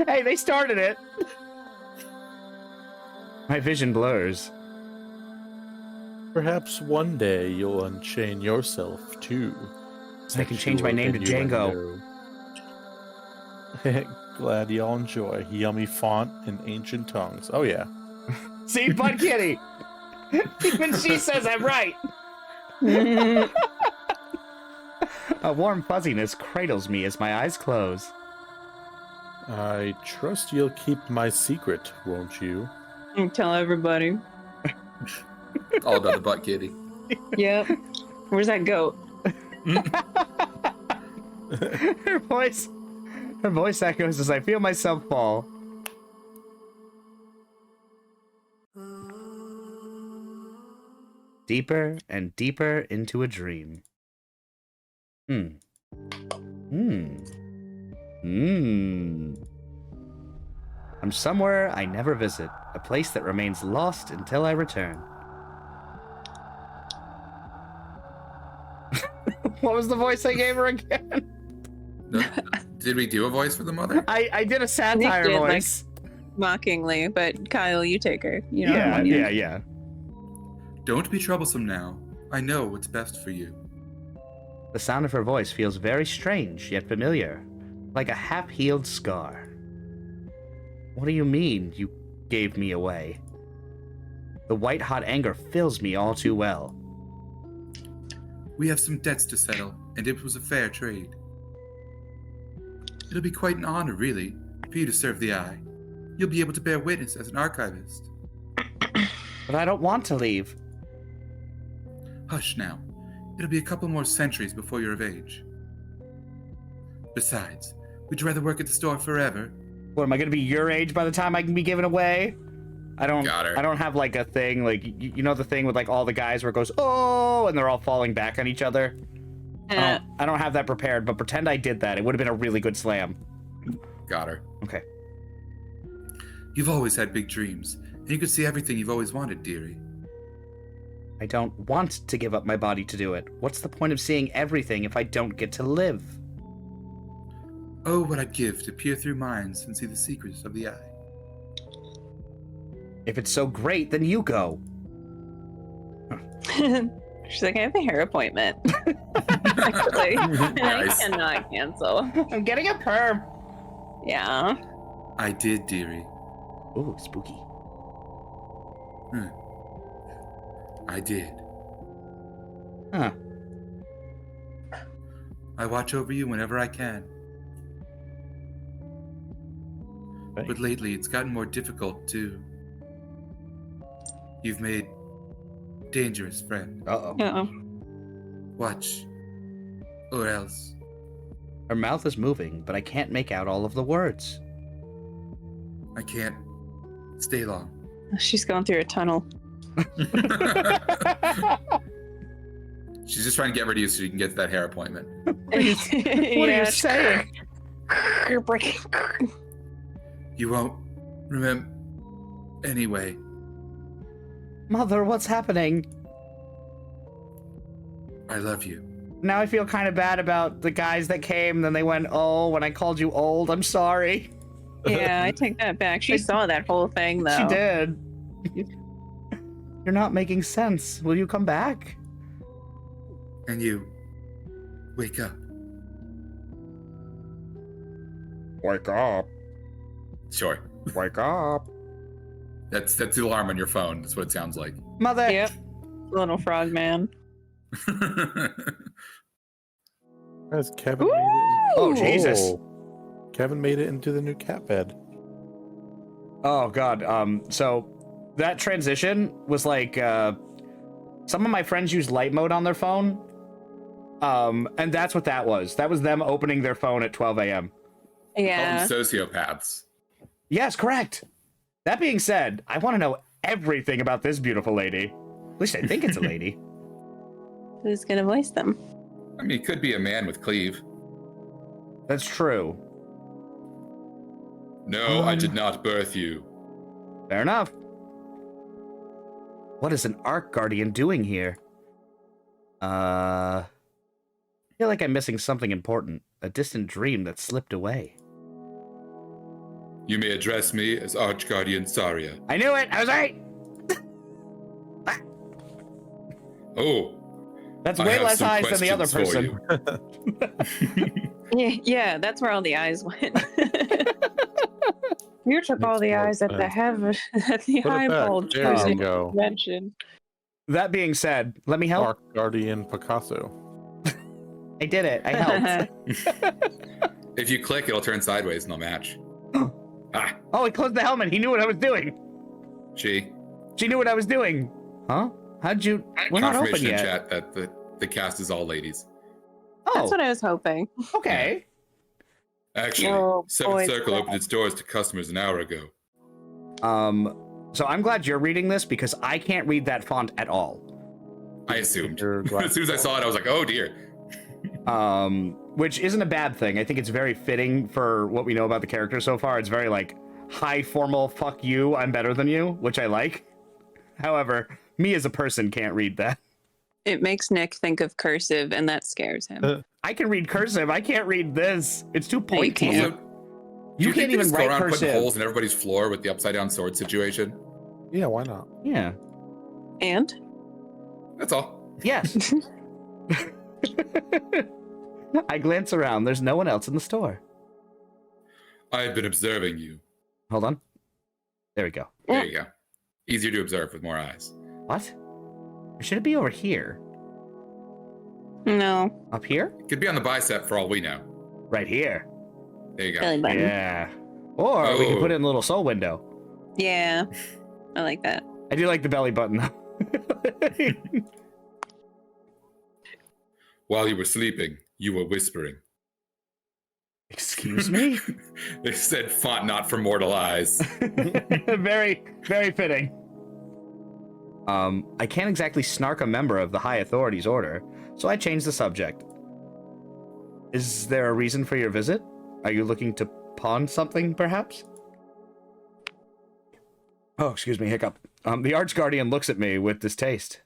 Hey, they started it. My vision blurs. Perhaps one day you'll unchain yourself too. I can change my name to Django. Glad y'all enjoy. Yummy font and ancient tongues. Oh yeah. See, Bud Kitty. Even she says I'm right. A warm fuzziness cradles me as my eyes close. I trust you'll keep my secret, won't you? Tell everybody. All about the butt kitty. Yep. Where's that goat? Her voice echoes as I feel myself fall. Deeper and deeper into a dream. I'm somewhere I never visit, a place that remains lost until I return. What was the voice I gave her again? Did we do a voice for the mother? I did a satire did, voice. Mockingly, but Kyle, you take her. You know Yeah. Don't be troublesome now. I know what's best for you. The sound of her voice feels very strange, yet familiar, like a half-healed scar. What do you mean, you gave me away? The white-hot anger fills me all too well. We have some debts to settle, and it was a fair trade. It'll be quite an honor, really, for you to serve the Eye. You'll be able to bear witness as an archivist. But I don't want to leave. Hush now. It'll be a couple more centuries before you're of age. Besides, would you rather work at the store forever? What, am I going to be your age by the time I can be given away? Got her. I don't have like a thing, like, you know the thing with like all the guys where it goes, oh, and they're all falling back on each other? I don't have that prepared, but pretend I did that. It would have been a really good slam. Got her. Okay. You've always had big dreams, and you could see everything you've always wanted, dearie. I don't want to give up my body to do it. What's the point of seeing everything if I don't get to live? Oh, what I'd give to peer through minds and see the secrets of the Eye. If it's so great, then you go. She's like, I have a hair appointment. Actually, and Nice. I cannot cancel. I'm getting a perm. Yeah. I did, dearie. Ooh, spooky. I did. Huh. I watch over you whenever I can. Right. But lately, it's gotten more difficult, too. You've made dangerous friend. Uh-oh. Uh-oh. Watch. Or else. Her mouth is moving, but I can't make out all of the words. I can't stay long. She's going through a tunnel. She's just trying to get rid of you so you can get to that hair appointment. What are you saying? You're breaking. You won't remember. Anyway, Mother, what's happening? I love you. Now I feel kind of bad about the guys that came, then they went, oh, when I called you old, I'm sorry. Yeah, I take that back. She saw that whole thing, though. She did. You're not making sense. Will you come back? And you. Wake up. Wake up. Sure. Wake up. That's the alarm on your phone. That's what it sounds like. Mother. Yep. Little frog man. As Kevin made it. Oh, Jesus. Oh. Kevin made it into the new cat bed. Oh, God. So that transition was like, some of my friends use light mode on their phone. And that's what that was. That was them opening their phone at 12 a.m. Yeah. Sociopaths. Yes, correct. That being said, I want to know everything about this beautiful lady. At least I think it's a lady. Who's gonna voice them? I mean, it could be a man with cleave. That's true. No, I did not birth you. Fair enough. What is an Arc Guardian doing here? I feel like I'm missing something important. A distant dream that slipped away. You may address me as Archguardian Saria. I knew it! I was right! Oh, That's I way have less some eyes than the other questions person. Yeah, that's where all the eyes went. You took all Makes the more eyes at the sense. at the Put it back. eyeball There you choosing go. convention. That being said, let me help. Arc Guardian Picasso. I did it. I helped. If you click, it'll turn sideways and they'll match. Ah, Oh, he closed the helmet. He knew what I was doing. she. She knew what I was doing. Huh? How'd you? We're not open Confirmation in yet. chat that the cast is all ladies. Oh, That's what I was hoping. okay. Actually, Oh, Seventh boy, Circle crap. opened its doors to customers an hour ago. So I'm glad you're reading this because I can't read that font at all. I assumed. Your As soon as I saw it, I was like, oh dear. Which isn't a bad thing. I think it's very fitting for what we know about the character so far. It's very like high formal, fuck you, I'm better than you, which I like. However, me as a person can't read that. It makes Nick think of cursive, and that scares him. I can read cursive. I can't read this. It's too you pointy. can't. Also, You do can't think they even just go write around putting cursive. holes in everybody's floor with the upside down sword situation? Yeah, why not? Yeah. And That's all. Yes. I glance around. There's no one else in the store. I've been observing you. Hold on. There we go. There you go. Easier to observe with more eyes. What? Or should it be over here? no, Up here? It could be on the bicep for all we know. Right here. There you go. belly button. Yeah. Or we can Oh. put it in a little soul window. Yeah, I like that. I do like the belly button though. While you were sleeping, you were whispering. Excuse me? They said font not for mortal eyes. Very, very fitting. I can't exactly snark a member of the high authorities order, so I changed the subject. Is there a reason for your visit? Are you looking to pawn something, perhaps? Oh, excuse me, hiccup. The Archguardian looks at me with distaste.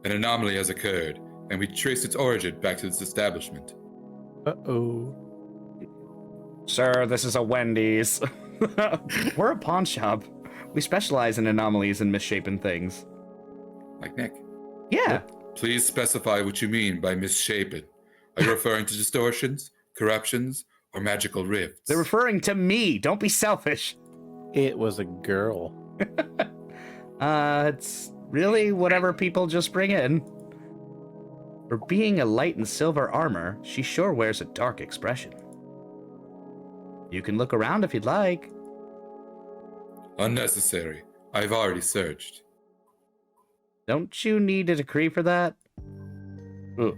An anomaly has occurred, and we traced its origin back to this establishment. Uh-oh. Sir, this is a Wendy's. We're a pawn shop. We specialize in anomalies and misshapen things. Like Nick. Yeah. Please specify what you mean by misshapen. Are you referring to distortions, corruptions, or magical rifts? They're referring to me. Don't be selfish. It was a girl. It's really whatever people just bring in. For being a light in silver armor, she sure wears a dark expression. You can look around if you'd like. Unnecessary. I've already searched. Don't you need a decree for that?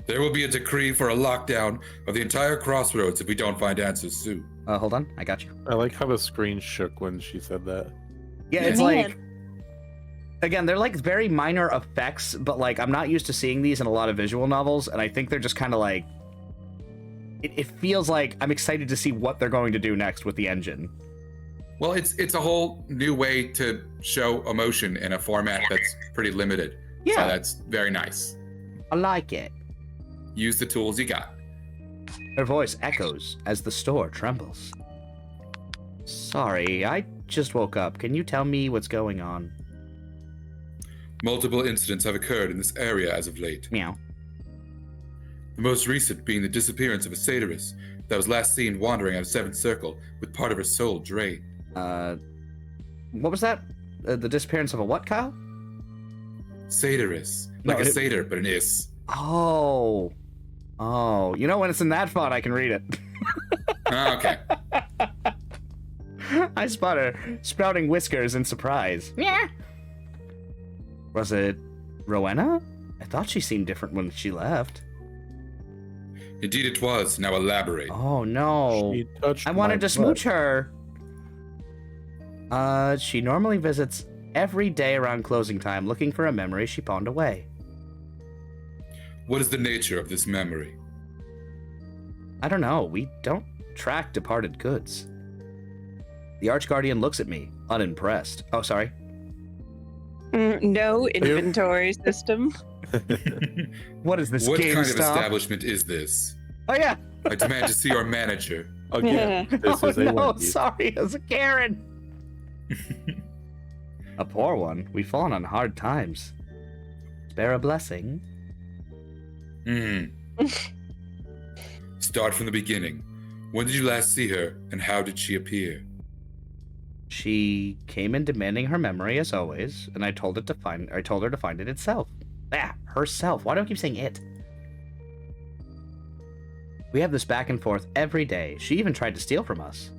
There will be a decree for a lockdown of the entire crossroads if we don't find answers soon. Hold on, I got you. I like how the screen shook when she said that. Yeah, it's Man. like... Again, they're like very minor effects, but like I'm not used to seeing these in a lot of visual novels, and I think they're just kind of like... It feels like I'm excited to see what they're going to do next with the engine. Well, it's a whole new way to show emotion in a format that's pretty limited. Yeah. So that's very nice. I like it. Use the tools you got. Her voice echoes as the store trembles. Sorry, I just woke up. Can you tell me what's going on? Multiple incidents have occurred in this area as of late. Meow. The most recent being the disappearance of a satirist that was last seen wandering out of Seventh Circle with part of her soul drained. What was that? The disappearance of a what, Kyle? Satirist. Like No, a it- satyr, but an is. Oh. Oh. You know, when it's in that font, I can read it. Oh, okay. I spot her sprouting whiskers in surprise. Yeah. Was it Rowena? I thought she seemed different when she left. Indeed it was. Now elaborate. Oh, no. She touched I wanted my to smooch butt. her. She normally visits every day around closing time looking for a memory she pawned away. What is the nature of this memory? I don't know. We don't track departed goods. The Archguardian looks at me, unimpressed. Oh, sorry. No inventory system. What is this, What kind of GameStop? establishment is this? Oh, yeah. I demand to see your manager. Again, this Oh, is a no, Wendy's. sorry. It was a Karen. A poor one. We've fallen on hard times. spare a blessing. Start from the beginning. When did you last see her, and how did she appear? She came in demanding her memory as always, and I told her to find it itself. Herself. Why do I keep saying it? We have this back and forth every day. She even tried to steal from us.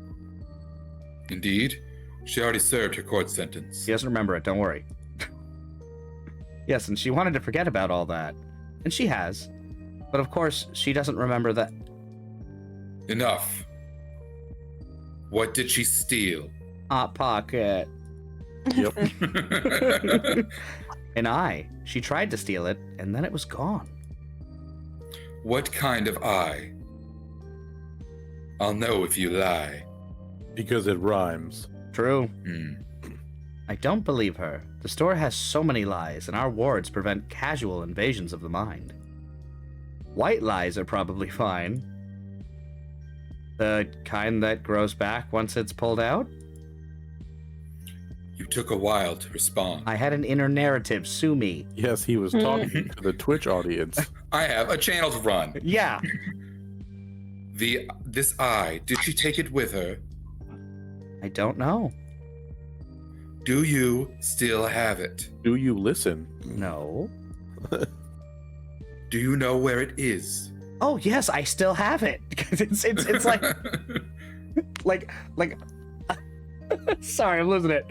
Indeed? She already served her court sentence. She doesn't remember it, don't worry. Yes, and she wanted to forget about all that. And she has. But of course, she doesn't remember that. Enough. What did she steal? Hot Pocket. Yep. An eye. She tried to steal it, and then it was gone. What kind of eye? I'll know if you lie. Because it rhymes. True. I don't believe her. The store has so many lies, and our wards prevent casual invasions of the mind. White lies are probably fine. The kind that grows back once it's pulled out? You took a while to respond. I had an inner narrative, sue me. Yes, he was talking to the Twitch audience. I have a channel to run. Yeah. This eye, did she take it with her? I don't know. Do you still have it? Do you listen? No. Do you know where it is? Oh yes, I still have it. it's like like sorry, I'm losing it.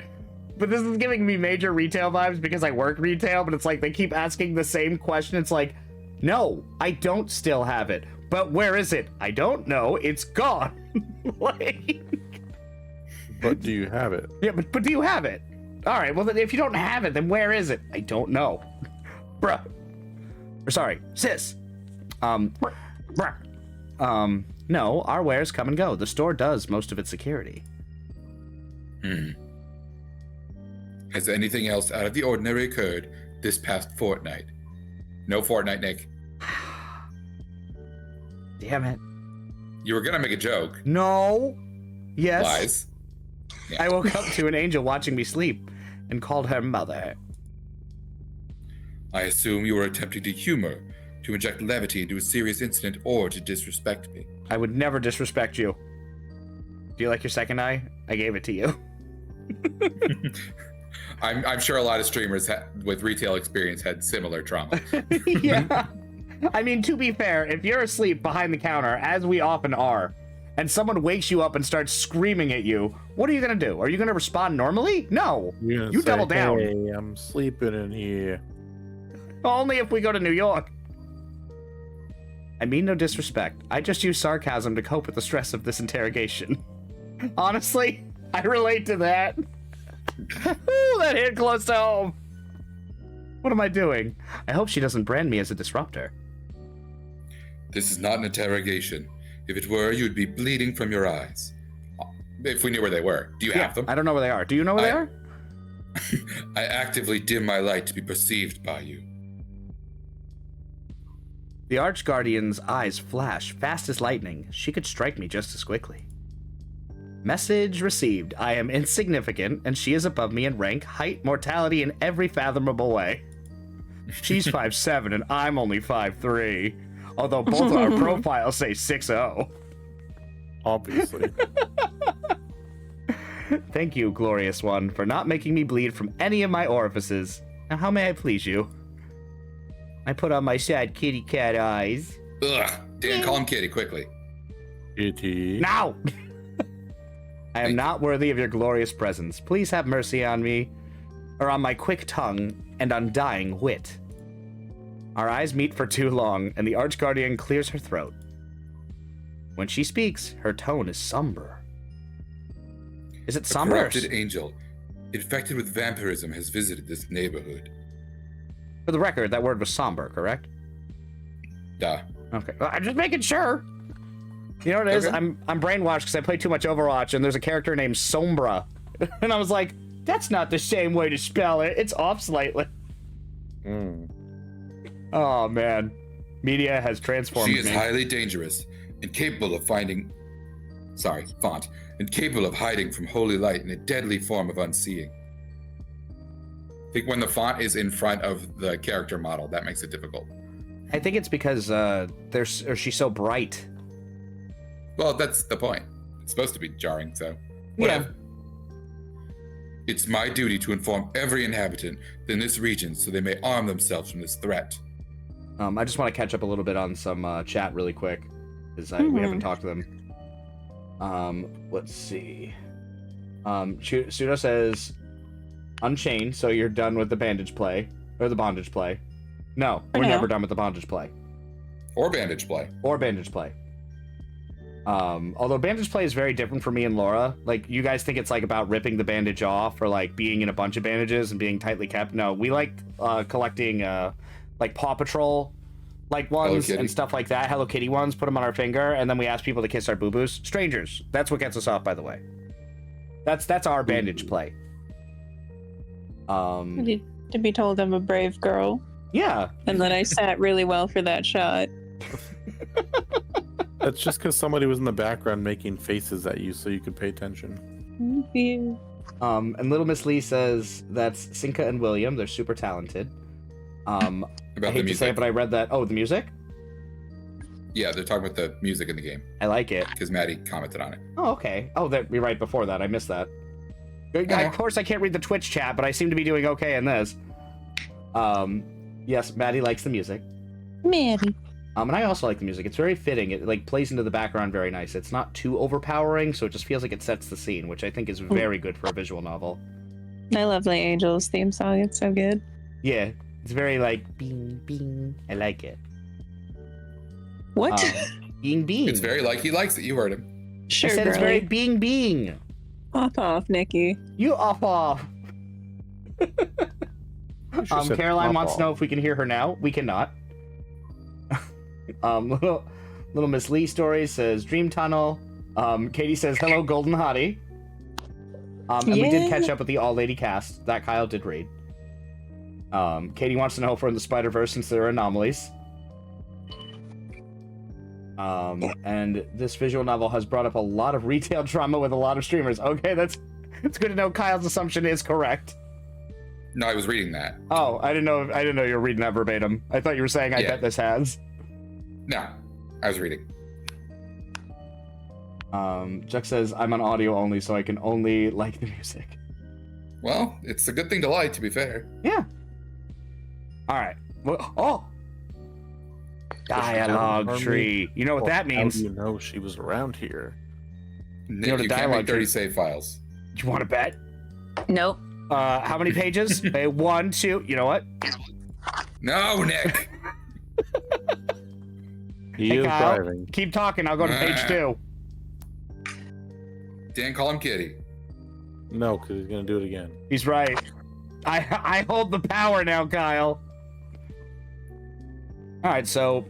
But this is giving me major retail vibes because I work retail, but it's like they keep asking the same question. It's like, no, I don't still have it. But where is it? I don't know. It's gone. Like, but do you have it? yeah, but do you have it? All right, well, then if you don't have it, then where is it? I don't know. Bruh. Or sorry, sis. Bruh. No, our wares come and go. The store does most of its security. Has anything else out of the ordinary occurred this past fortnight? No fortnight, Nick. Damn it. You were gonna make a joke. No. Yes. Lies. Yeah. I woke up to an angel watching me sleep and called her mother. I assume you were attempting to humor, to inject levity into a serious incident, or to disrespect me. I would never disrespect you. Do you like your second eye? I gave it to you. I'm sure a lot of streamers with retail experience had similar trauma. Yeah. I mean, to be fair, if you're asleep behind the counter, as we often are, and someone wakes you up and starts screaming at you, what are you going to do? Are you going to respond normally? No. You double down. Hey, I'm sleeping in here. Only if we go to New York. I mean no disrespect. I just use sarcasm to cope with the stress of this interrogation. Honestly, I relate to that. Ooh, that hit close to home. What am I doing? I hope she doesn't brand me as a disruptor. This is not an interrogation. If it were, you'd be bleeding from your eyes. If we knew where they were. Do you have them? I don't know where they are. Do you know where they are? I actively dim my light to be perceived by you. The Archguardian's eyes flash fast as lightning. She could strike me just as quickly. Message received. I am insignificant, and she is above me in rank, height, mortality, in every fathomable way. She's 5'7", and I'm only 5'3", although both our profiles say 6'0". Obviously. Thank you, glorious one, for not making me bleed from any of my orifices. Now, how may I please you? I put on my sad kitty cat eyes. Ugh. Dan, call him Kitty, quickly. Kitty. Now! I am not worthy of your glorious presence. Please have mercy on me, or on my quick tongue and undying wit. Our eyes meet for too long, and the Archguardian clears her throat. When she speaks, her tone is somber. Is it somber? A corrupted angel, infected with vampirism, has visited this neighborhood. For the record, that word was somber, correct? Duh. Okay, well, I'm just making sure. You know what it is? Okay. I'm brainwashed because I play too much Overwatch, and there's a character named Sombra. And I was like, that's not the same way to spell it. It's off slightly. Oh, man. Media has transformed me. She is highly dangerous and capable of finding... Sorry, font. And capable of hiding from holy light in a deadly form of unseeing. I think when the font is in front of the character model, that makes it difficult. I think it's because she's so bright. Well, that's the point. It's supposed to be jarring, so whatever. Yeah. It's my duty to inform every inhabitant in this region so they may arm themselves from this threat. I just want to catch up a little bit on some chat really quick, because we haven't talked to them. Let's see. Pseudo says, Unchained, so you're done with the bandage play. Or the bondage play. No, we're never done with the bondage play. Or bandage play. Or bandage play. Although bandage play is very different for me and Laura. Like, you guys think it's like about ripping the bandage off or like being in a bunch of bandages and being tightly kept. No, we like collecting like Paw Patrol like ones and stuff like that. Hello Kitty ones, put them on our finger, and then we ask people to kiss our boo-boos. Strangers. That's what gets us off, by the way. That's our bandage play. To be told I'm a brave girl. Yeah. And then I sat really well for that shot. That's just because somebody was in the background making faces at you so you could pay attention. Thank you. And Little Miss Lee says that's Cinca and William. They're super talented. I hate to say it, but I read that. Oh, the music? Yeah, they're talking about the music in the game. I like it. Because Maddie commented on it. Oh, okay. Oh, you're right before that. I missed that. Of course, I can't read the Twitch chat, but I seem to be doing okay in this. Yes, Maddie likes the music. Maddie. And I also like the music. It's very fitting. It like plays into the background very nice. It's not too overpowering, so it just feels like it sets the scene, which I think is very good for a visual novel. I love Light Angel's theme song. It's so good. Yeah, it's very like bing bing. I like it. What? Bing bing. It's very like he likes it. You heard him. Sure, I said girly. it's very bing bing. Off, Nikki. You off. Caroline wants to know if we can hear her now. We cannot. Little Miss Lee story says Dream Tunnel. Katie says hello, Golden Hottie. And we did catch up with the all lady cast that Kyle did read. Katie wants to know if we're in the Spider-Verse since there are anomalies. And this visual novel has brought up a lot of retail drama with a lot of streamers. Okay, it's good to know Kyle's assumption is correct. No, I was reading that. Oh, I didn't know you were reading that verbatim. I thought you were saying I bet this has. No, I was reading. Chuck says I'm on audio only, so I can only like the music. Well, it's a good thing to like, to be fair. Yeah. All right. Well, dialogue tree. You know what that means? How do you know she was around here? Nick, you can't make dirty save files. Do you want to bet? Nope. How many pages? 1, 2. You know what? No, Nick. He is driving. Keep talking. I'll go to page 2. Dan, call him Kitty. No, because he's gonna do it again. He's right. I hold the power now, Kyle. All right, so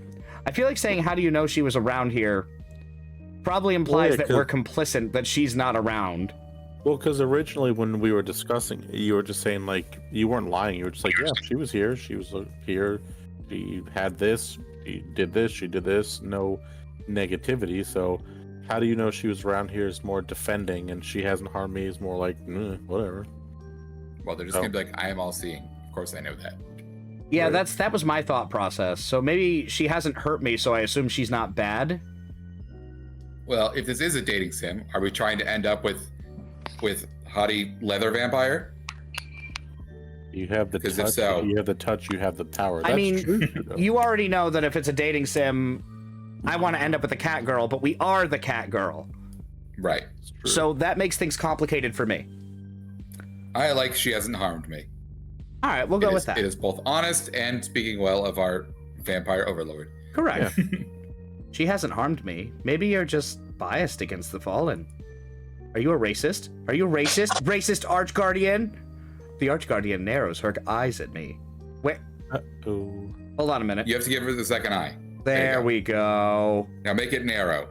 I feel like saying "How do you know she was around here?" probably implies that we're complicit that she's not around. Well, because originally when we were discussing, you were just saying like you weren't lying. You were just like, yeah, she was here. She was here. She had this. She did this. She did this. No negativity. So how do you know she was around here is more defending, and she hasn't harmed me is more like whatever. Well, they're just gonna be like, I am all seeing. Of course, I know that. Yeah, that was my thought process. So maybe she hasn't hurt me, so I assume she's not bad. Well, if this is a dating sim, are we trying to end up with hottie leather vampire? You have the touch. If so, you have the touch. You have the power. That's true, though. You already know that if it's a dating sim, I want to end up with a cat girl, but we are the cat girl. Right. So that makes things complicated for me. I like she hasn't harmed me. All right, we'll go with that. It is both honest and speaking well of our vampire overlord. Correct. Yeah. She hasn't harmed me. Maybe you're just biased against the Fallen. Are you a racist? Are you a racist? Racist Archguardian? The Archguardian narrows her eyes at me. Wait. Uh-oh. Hold on a minute. You have to give her the second eye. There we go. Now make it narrow.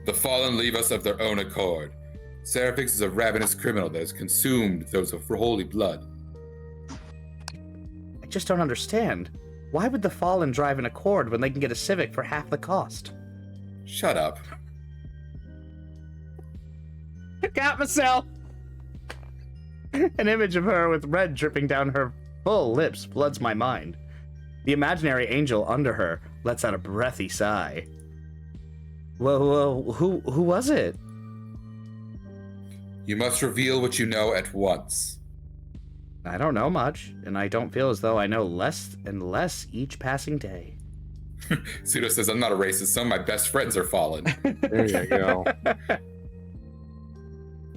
The Fallen leave us of their own accord. Seraphix is a ravenous criminal that has consumed those of holy blood. I just don't understand. Why would the Fallen drive an Accord when they can get a Civic for half the cost? Shut up. Got myself. An image of her with red dripping down her full lips floods my mind. The imaginary angel under her lets out a breathy sigh. Whoa, who was it? You must reveal what you know at once. I don't know much, and I don't feel as though I know less and less each passing day. Pseudo says, I'm not a racist. Some of my best friends are fallen. There you go.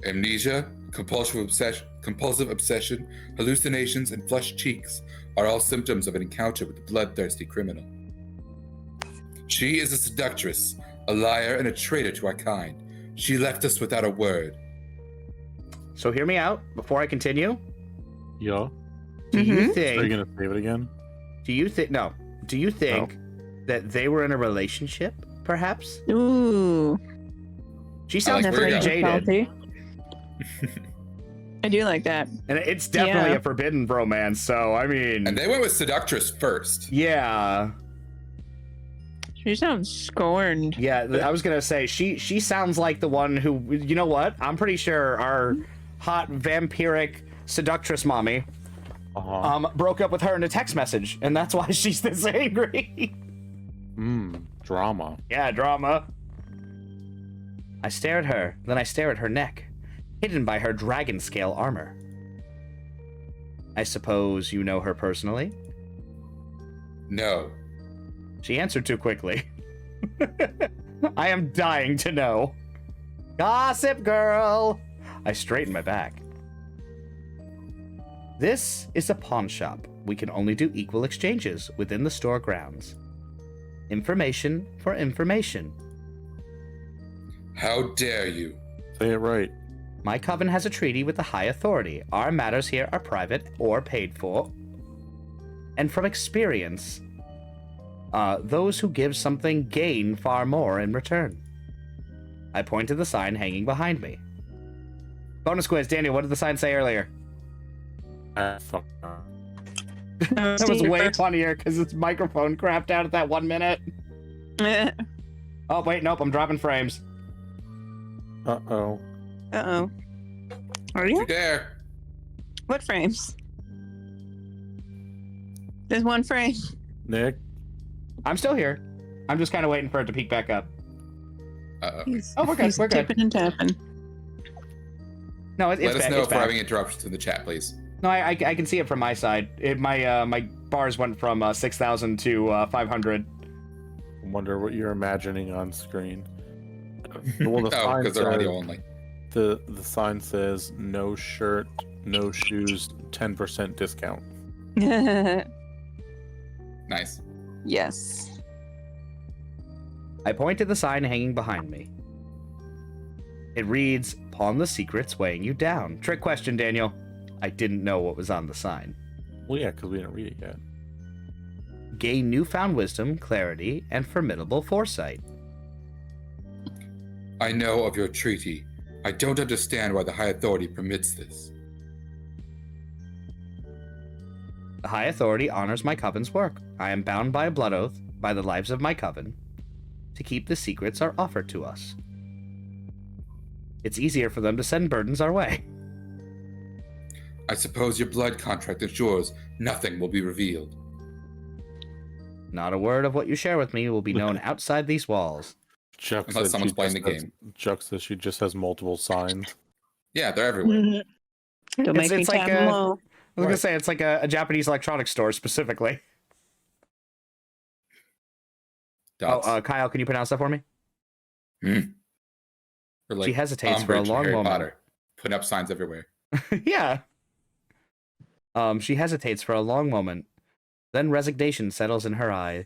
Amnesia, compulsive obsession, hallucinations, and flushed cheeks are all symptoms of an encounter with a bloodthirsty criminal. She is a seductress, a liar, and a traitor to our kind. She left us without a word. So hear me out before I continue. Yeah. Do you think... Are you going to save it again? Do you think... No. Do you think that they were in a relationship, perhaps? Ooh. She sounds like pretty that. jaded. I do like that. And it's definitely a forbidden romance, so, I mean... And they went with seductress first. Yeah. She sounds scorned. Yeah, I was going to say, she sounds like the one who... You know what? I'm pretty sure our hot vampiric seductress mommy broke up with her in a text message, and that's why she's this angry. Drama. Yeah, drama. I stare at her, then I stare at her neck, hidden by her dragon scale armor. I suppose you know her personally? No. She answered too quickly. I am dying to know. Gossip girl! I straighten my back. This is a pawn shop. We can only do equal exchanges within the store grounds. Information for information. How dare you? Say it right. My coven has a treaty with the High Authority. Our matters here are private or paid for. And from experience, those who give something gain far more in return. I point to the sign hanging behind me. Bonus quiz, Daniel, what did the sign say earlier? Fuck. That was way funnier because his microphone crapped out at that 1 minute. Oh, wait, nope, I'm dropping frames. Uh-oh. Uh-oh. Are You you? dare. What frames? There's one frame. Nick? I'm still here. I'm just kind of waiting for it to peek back up. Uh-oh. Oh, we're good, He's we're good. tipping and tapping. No, it's Let us back, know it's if we're back. having interruptions in the chat, please. No, I can see it from my side. My bars went from 6,000 to 500. I wonder what you're imagining on screen. Well, the Oh, sign because they're says- audio only. The sign says no shirt, no shoes, 10% discount. Nice. Yes. I point to the sign hanging behind me. It reads, "Pawn the secrets weighing you down." Trick question, Daniel. I didn't know what was on the sign. Well, yeah, because we didn't read it yet. Gain newfound wisdom, clarity, and formidable foresight. I know of your treaty. I don't understand why the High Authority permits this. The High Authority honors my coven's work. I am bound by a blood oath, by the lives of my coven, to keep the secrets are offered to us. It's easier for them to send burdens our way. I suppose your blood contract ensures nothing will be revealed. Not a word of what you share with me will be known outside these walls. Chuck Unless said someone's she playing just the has- game. Chuck says she just has multiple signs. Yeah, they're everywhere. Don't make me it's like tap them a- all. I was going to say, it's like a Japanese electronics store specifically. Dots. Kyle, can you pronounce that for me? Or like She hesitates for a Umbridge, long Harry moment. Potter, putting up signs everywhere. Yeah. She hesitates for a long moment. Then resignation settles in her eye.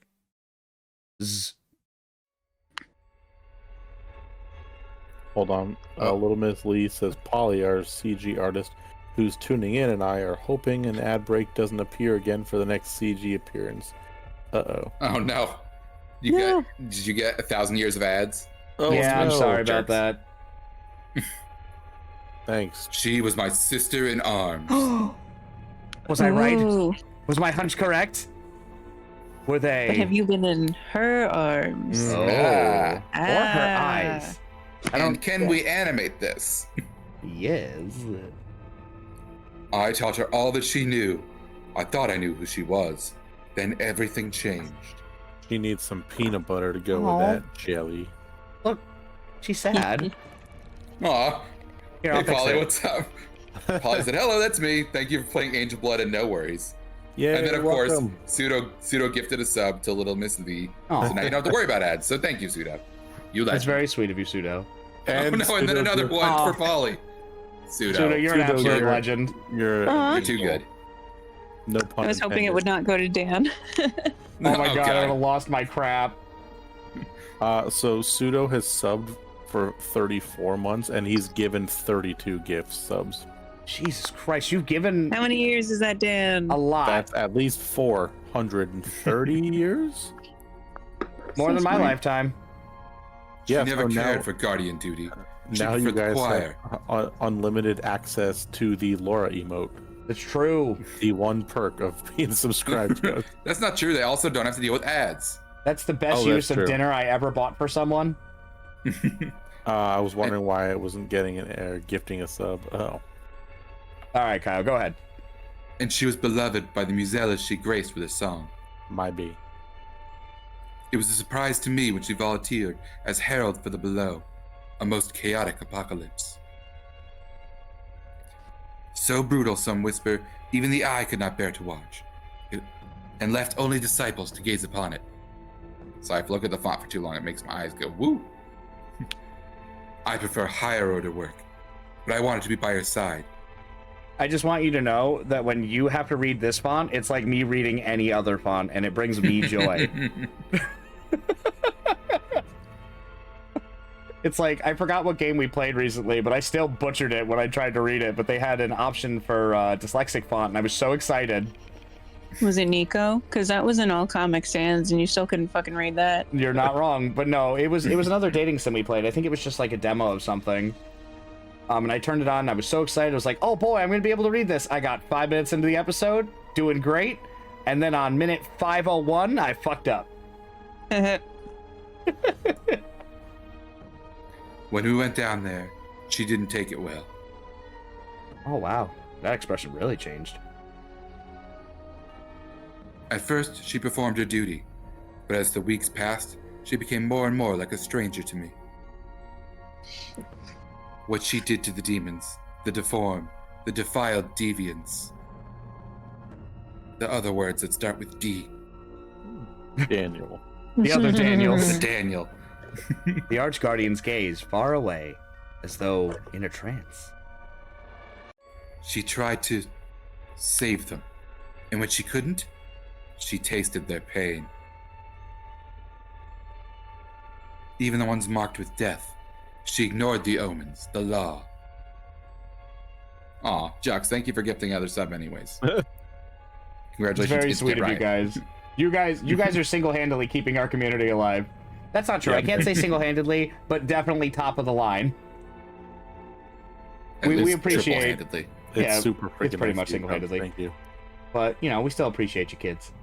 Hold on. Little Miss Lee says Polly, our CG artist, who's tuning in, and I are hoping an ad break doesn't appear again for the next CG appearance. Uh-oh. Oh no. No. Did you get 1,000 years of ads? Oh, Yeah, I'm no. sorry about jerks. that. Thanks. She was my sister in arms. Was I right? Ooh. Was my hunch correct? Were they? But have you been in her arms? Oh. Ah. Or her eyes? I And can we animate this? Yes. I taught her all that she knew. I thought I knew who she was. Then everything changed. She needs some peanut butter to go Aw. with that jelly. Look, she's sad. Aw. Here, I'll Hey, fix Polly, it. what's up? Polly said, hello, that's me. Thank you for playing Angelblood and no worries. Yeah, And then, of welcome. course, Pseudo gifted a sub to Little Miss V. Aw. So now you don't have to worry about ads. So thank you, Pseudo. You That's legend. very sweet of you, Pseudo. And then Pseudo, another you're- one Aw. for Polly. Pseudo. Pseudo, you're an Pseudo, absolute you're- legend. You're, Aw. You're too good. No pun I was hoping it intended. would not go to Dan. Oh my god, I would have lost my crap. So Pseudo has subbed for 34 months, and he's given 32 gift subs. Jesus Christ, you've given How many years is that, Dan? a lot. That's at least 430 years. More than my smart. lifetime. She Yeah, never so now- cared for guardian duty. She Now you preferred the guys choir. have unlimited access to the Laura emote. It's true. The one perk of being subscribed to us. That's not true. They also don't have to deal with ads. That's the best Oh, use that's of true. dinner I ever bought for someone. I was wondering why I wasn't getting gifting a sub. Oh, All right, Kyle, go ahead. And she was beloved by the musellas she graced with her song. might be. It was a surprise to me when she volunteered as herald for the below, a most chaotic apocalypse. So brutal, some whisper, even the eye could not bear to watch, and left only disciples to gaze upon it. So if I look at the font for too long, it makes my eyes go woo. I prefer higher order work, but I wanted to be by her side. I just want you to know that when you have to read this font, it's like me reading any other font, and it brings me joy. It's like, I forgot what game we played recently, but I still butchered it when I tried to read it, but they had an option for dyslexic font, and I was so excited. Was it Nico? Because that was in all Comic Sans, and you still couldn't fucking read that. You're not wrong, but no, it was another dating sim we played. I think it was just like a demo of something. And I turned it on, and I was so excited. I was like, oh boy, I'm going to be able to read this. I got 5 minutes into the episode, doing great, and then on minute 501, I fucked up. When we went down there, she didn't take it well. Oh wow, that expression really changed. At first, she performed her duty, but as the weeks passed, she became more and more like a stranger to me. What she did to the demons, the deformed, the defiled deviants. The other words that start with D. Daniel. The other Daniels. The Daniel. The Archguardians gaze far away, as though in a trance. She tried to save them, and when she couldn't, she tasted their pain. Even the ones marked with death, she ignored the omens, the law. Aw, Jux, thank you for gifting other sub anyways. It's Congratulations. very Instant sweet of you Riot. guys. You guys are single-handedly keeping our community alive. That's not true. Yeah. I can't say single-handedly, but definitely top of the line. At we least appreciate- triple-handedly. It's Yeah, super freaking it's pretty nice much of you, single-handedly. Thank you. But, you know, we still appreciate you kids.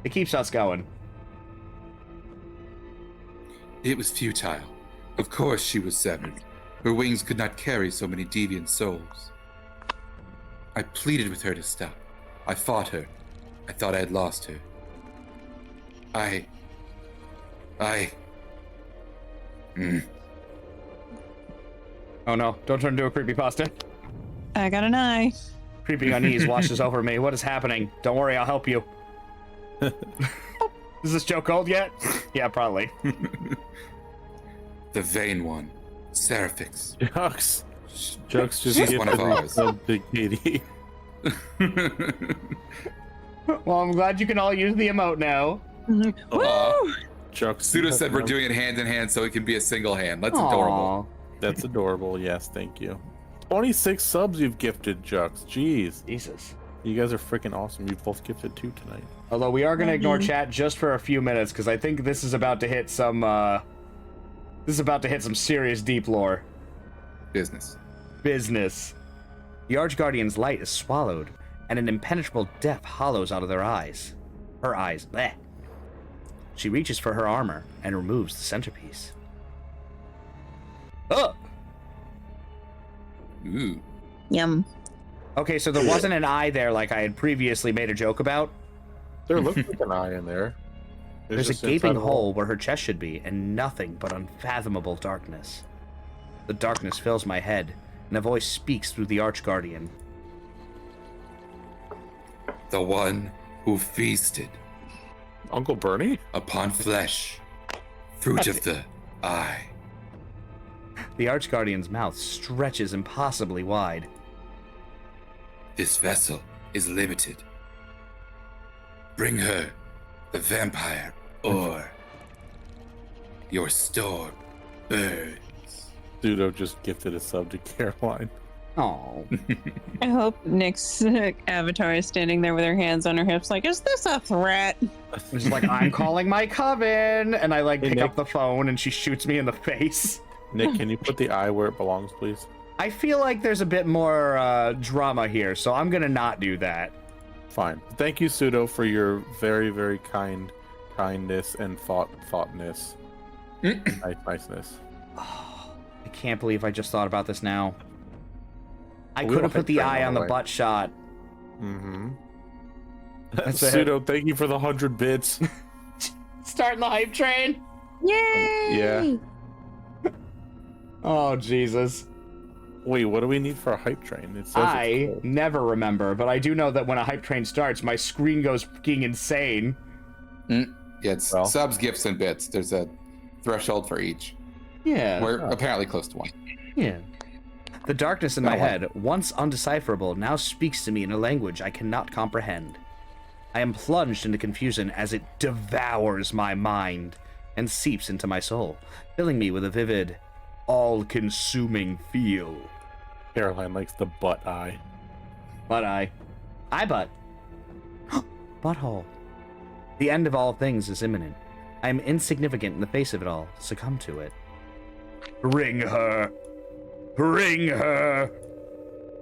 It keeps us going. It was futile. Of course she was severed. Her wings could not carry so many deviant souls. I pleaded with her to stop. I fought her. I thought I had lost her. Oh no, don't turn into a creepypasta. I got an eye. Creeping unease washes over me. What is happening? Don't worry, I'll help you. Is this joke old yet? Yeah, probably. The vain one. Seraphix. Jux. Jux just She's gifted one of me ours. a big kitty. Well, I'm glad you can all use the emote now. Aw. Jux. Pseudo said we're doing it hand in hand so it can be a single hand. That's adorable. Aw, That's adorable. Yes, thank you. 26 subs you've gifted, Jux. Jeez. Jesus. You guys are freaking awesome. You both gifted 2 tonight. Although we are going to ignore chat just for a few minutes because I think this is about to hit some serious deep lore. Business. Business. The Archguardian's light is swallowed, and an impenetrable depth hollows out of their eyes. Her eyes. Bleh. She reaches for her armor and removes the centerpiece. Oh! Ooh. Yum. Okay, so there wasn't an eye there like I had previously made a joke about. There looks like an eye in there. There's a gaping hole where her chest should be, and nothing but unfathomable darkness. The darkness fills my head, and a voice speaks through the Archguardian. The one who feasted Uncle Bernie? upon flesh, fruit of the eye. The Archguardian's mouth stretches impossibly wide. This vessel is limited. Bring her the vampire, or your store burns. Pseudo just gifted a sub to Caroline. Oh. I hope Nick's avatar is standing there with her hands on her hips, like, is this a threat? It's like, I'm calling my coven, and I like Hey, pick Nick. up the phone, and she shoots me in the face. Nick, can you put the eye where it belongs, please? I feel like there's a bit more drama here, so I'm gonna not do that. Fine. Thank you, Pseudo, for your very, very kindness and thoughtness. Niceness. Oh, I can't believe I just thought about this now. I We could don't have put have the train eye on on the the way. butt shot. Mm-hmm. That's it. Pseudo, thank you for the 100 bits. Starting the hype train. Yay! Yeah. Oh, Jesus. Wait, what do we need for a hype train? It says I it's cool. never remember, but I do know that when a hype train starts, my screen goes fucking insane. Yeah, it's Well. subs, gifts, and bits. There's a threshold for each. Yeah. We're apparently close to one. Yeah. The darkness in Been my a while. head, once undecipherable, now speaks to me in a language I cannot comprehend. I am plunged into confusion as it devours my mind and seeps into my soul, filling me with a vivid, all-consuming feel. Caroline likes the butt eye. But I butt. Butthole. The end of all things is imminent. I am insignificant in the face of it all. Succumb to it. Bring her. Bring her.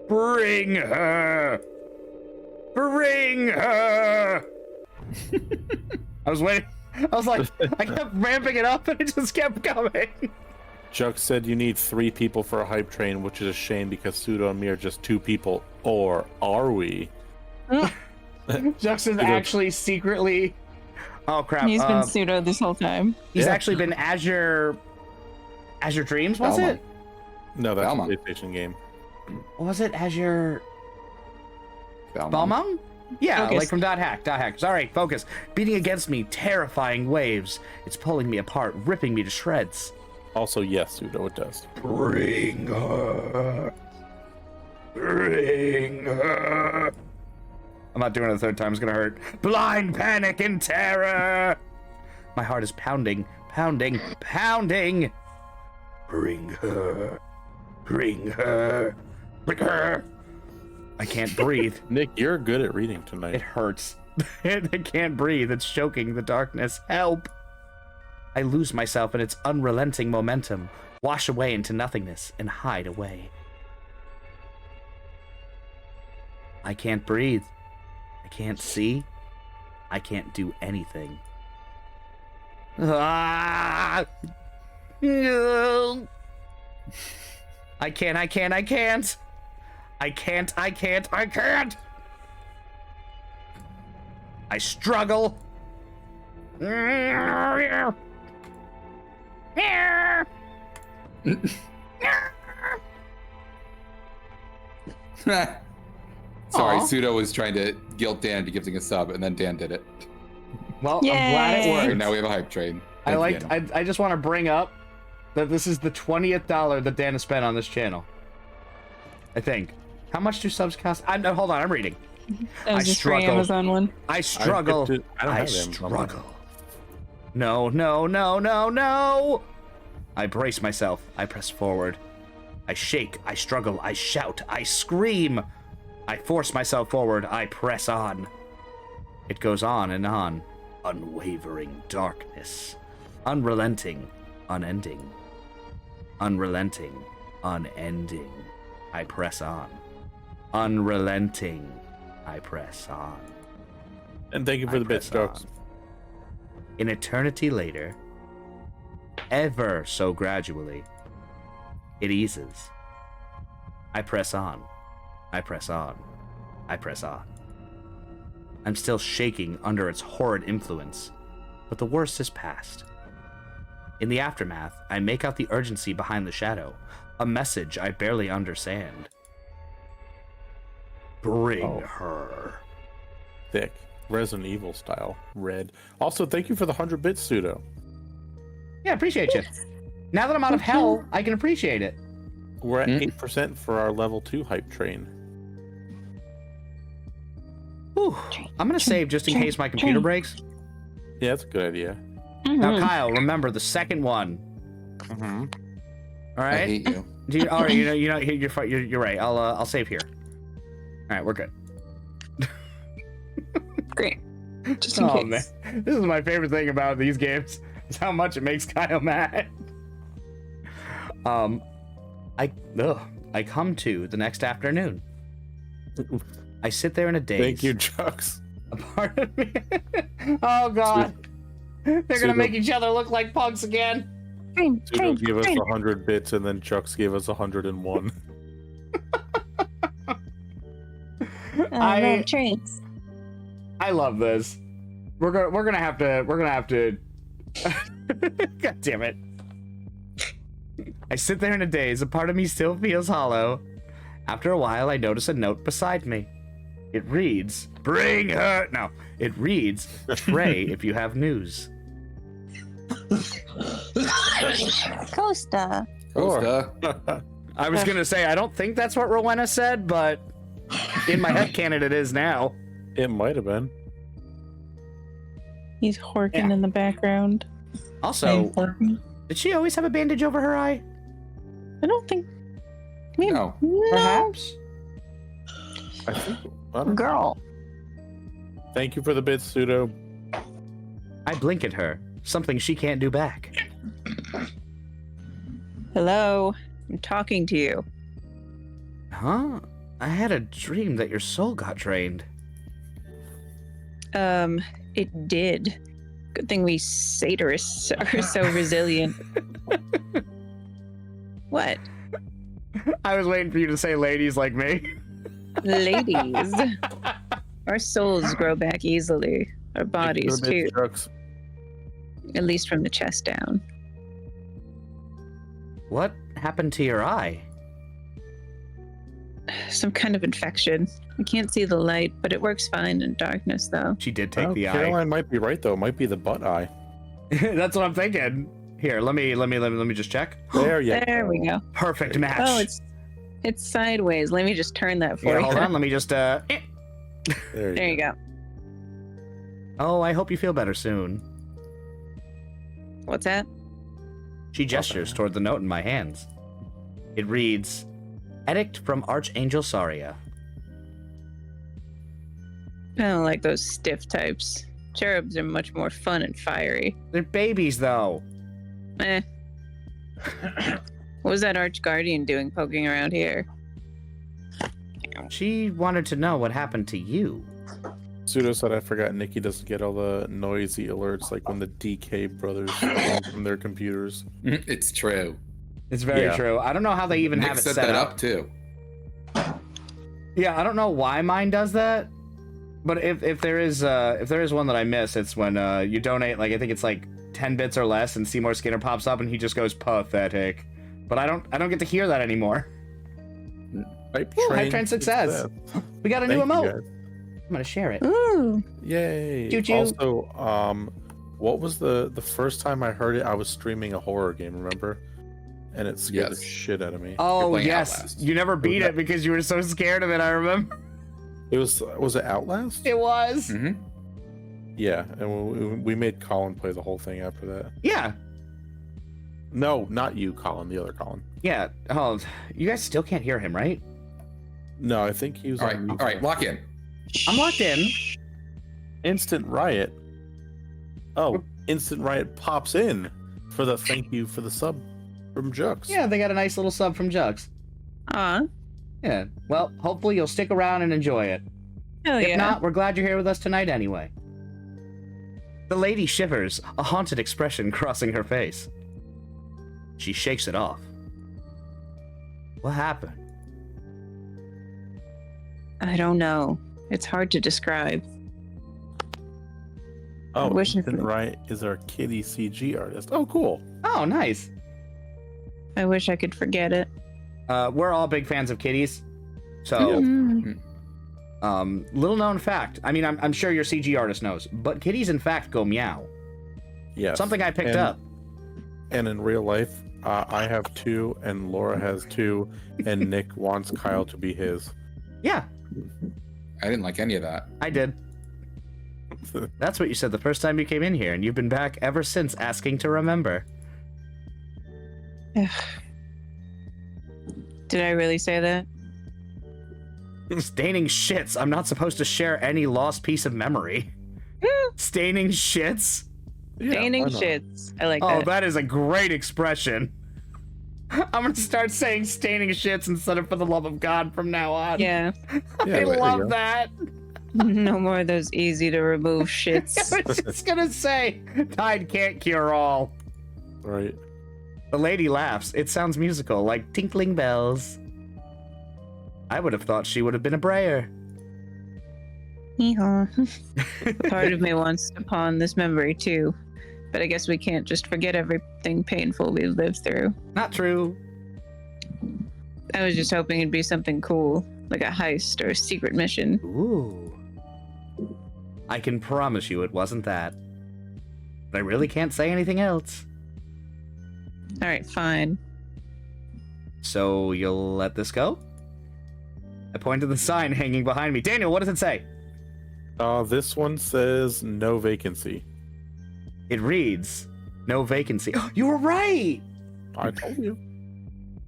Bring her. Bring her. I was waiting. I was like, I kept ramping it up and it just kept coming. Juck said you need 3 people for a hype train, which is a shame because Pseudo and me are just 2 people. Or are we? Justin's actually secretly. Oh crap! He's been pseudo this whole time. He's Yeah. actually been Azure Dreams. Was Belmont. it? No, that's Belmont. a PlayStation game. Was it Azure Belmont. Balmung? Yeah, Focus. like from Dot Hack. Sorry, focus. Beating against me, terrifying waves. It's pulling me apart, ripping me to shreds. Also, yes, Pseudo, it does. Bring her. Bring her. I'm not doing it a third time, it's gonna hurt. Blind panic and terror! My heart is pounding, pounding, pounding! Bring her. Bring her. Bring her! I can't breathe. Nick, you're good at reading tonight. It hurts. I can't breathe. It's choking the darkness. Help! I lose myself in its unrelenting momentum, wash away into nothingness, and hide away. I can't breathe. I can't see. I can't do anything. Ah! No! I can't. I can't. I struggle. Sorry, Aw. Pseudo was trying to guilt Dan into giving a sub, and then Dan did it. Well, I'm glad it Yay. worked. And now we have a hype train. I Thank you. I just want to bring up that this is the 20th dollar that Dan has spent on this channel. I think. How much do subs cost? Hold on, I'm reading. That was I just free struggle. Amazon one. I struggle. I don't I have Amazon. struggle. No, no, no, no, no! I brace myself. I press forward. I shake. I struggle. I shout. I scream. I force myself forward. I press on. It goes on and on. Unwavering darkness. Unrelenting. Unending. Unrelenting. Unending. I press on. Unrelenting. I press on. And thank you for I the bits, press jokes. on. An eternity later, ever so gradually, it eases. I press on. I press on. I press on. I'm still shaking under its horrid influence, but the worst is past. In the aftermath, I make out the urgency behind the shadow, a message I barely understand. Bring her. Thick. Resident Evil style. Red. Also, thank you for the 100 bits, Pseudo. Yeah, appreciate you. Now that I'm out of hell, I can appreciate it. We're at 8% for our level 2 hype train. Whew. I'm going to save just in case my computer breaks. Yeah, that's a good idea. Now, Kyle, remember the second one. Mm-hmm. All right. I hate you. All right, you're right. I'll save here. All right, we're good. Great. Just in case. Man, this is my favorite thing about these games: is how much it makes Kyle mad. I come to the next afternoon. I sit there in a daze. Thank you, Chucks. Pardon me. Oh God, they're gonna make each other look like punks again. Pseudo gave us 100 bits, and then Chucks gave us 101. I love this. We're gonna have to. God damn it! I sit there in a daze. A part of me still feels hollow. After a while, I notice a note beside me. It reads, "Bring her." No, it reads, "Pray if you have news." Costa. I was gonna say I don't think that's what Rowena said, but in my headcanon it is now. It might have been. He's horking in the background. Also, did she always have a bandage over her eye? I don't think. Maybe. No. Perhaps. I think. I don't know. Girl. Thank you for the bits, Pseudo. I blink at her, something she can't do back. Hello. I'm talking to you. Huh? I had a dream that your soul got drained. It did. Good thing we satirists are so resilient. What? I was waiting for you to say ladies like me. Ladies. Our souls grow back easily. Our bodies, too. Chucks. At least from the chest down. What happened to your eye? Some kind of infection. I can't see the light, but it works fine in darkness, though. She did take the eye. Caroline might be right though. It might be the butt eye. That's what I'm thinking. Here, let me just check. There you There we go. Perfect match. Oh, it's sideways. Let me just turn that for you. Hold on. Let me just. There There you go. Oh, I hope you feel better soon. What's that? She gestures toward the note in my hands. It reads, "Edict from Archangel Saria." I don't like those stiff types. Cherubs are much more fun and fiery. They're babies, though. Eh. What was that Archguardian doing poking around here? She wanted to know what happened to you. Pseudo said I forgot Nikki doesn't get all the noisy alerts like when the DK brothers come from their computers. It's true. It's very true. I don't know how they even Nick have it set set that up. up too. Yeah, I don't know why mine does that. But if there is one that I miss, it's when you donate, like I think it's like 10 bits or less, and Seymour Skinner pops up and he just goes pathetic. But I don't get to hear that anymore. Hype train success. We got a new emote. I'm gonna share it. Ooh. Yay! Choo-choo. Also, what was the first time I heard it? I was streaming a horror game, remember? And it scared the shit out of me. Oh playing yes, Outlast. you never beat it because you were so scared of it. I remember. It was it Outlast? It was. Mm-hmm. Yeah, and we made Colin play the whole thing after that. Yeah. No, not you, Colin. The other Colin. Yeah. Oh, you guys still can't hear him, right? No, I think he was. All right, lock in. I'm locked in. Instant Riot. Oh, Instant Riot pops in for the thank you for the sub from Jux. Yeah, they got a nice little sub from Jux. Aw. Yeah. Well, hopefully you'll stick around and enjoy it. Hell If yeah. not, we're glad you're here with us tonight anyway. The lady shivers, a haunted expression crossing her face. She shakes it off. What happened? I don't know. It's hard to describe. Oh, wish I Ethan could- Wright is our kitty CG artist. Oh, cool. Oh, nice. I wish I could forget it. We're all big fans of kitties. So, Mm. little known fact. I mean, I'm sure your CG artist knows, but kitties in fact go meow. Yes. Something I picked up. And in real life, I have 2, and Laura has 2, and Nick wants Kyle to be his. Yeah, I didn't like any of that. I did. That's what you said the first time you came in here, and you've been back ever since asking to remember. Did I really say that? Staining shits. I'm not supposed to share any lost piece of memory. Staining shits? Yeah, Staining why not? shits. I like Oh, that. that is a great expression. I'm gonna start saying staining shits instead of for the love of God from now on. Yeah. I there you love go. that. No more of those easy to remove shits. I was just gonna say, Tide can't cure all. Right. The lady laughs. It sounds musical, like tinkling bells. I would have thought she would have been a brayer. Hee-haw. Part of me wants to pawn this memory too, but I guess we can't just forget everything painful we've lived through. Not true. I was just hoping it'd be something cool, like a heist or a secret mission. Ooh. I can promise you it wasn't that. But I really can't say anything else. All right, fine. So you'll let this go? I point to the sign hanging behind me. Daniel, what does it say? This one says no vacancy. It reads, no vacancy. You were right! I told you.